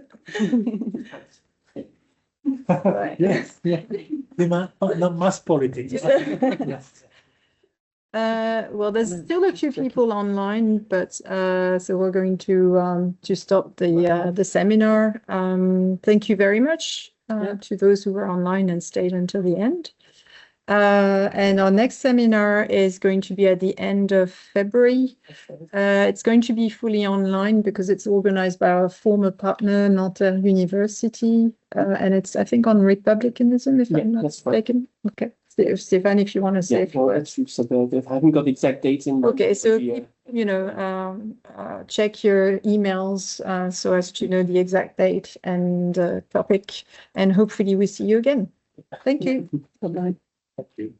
Yes, yeah. The mass politics. Yes. Well, there's still a few people online, but so we're going to stop the seminar. Thank you very much to those who were online and stayed until the end. And our next seminar is going to be at the end of February. It's going to be fully online because it's organized by our former partner, Nanterre University, and it's, I think, on republicanism, if I'm not mistaken. Right. Okay. Stéphane, if you want to say a few words. I haven't got exact dates in mind. Okay, so, check your emails so as to know the exact date and topic, and hopefully we see you again. Thank you. Bye-bye. Thank you.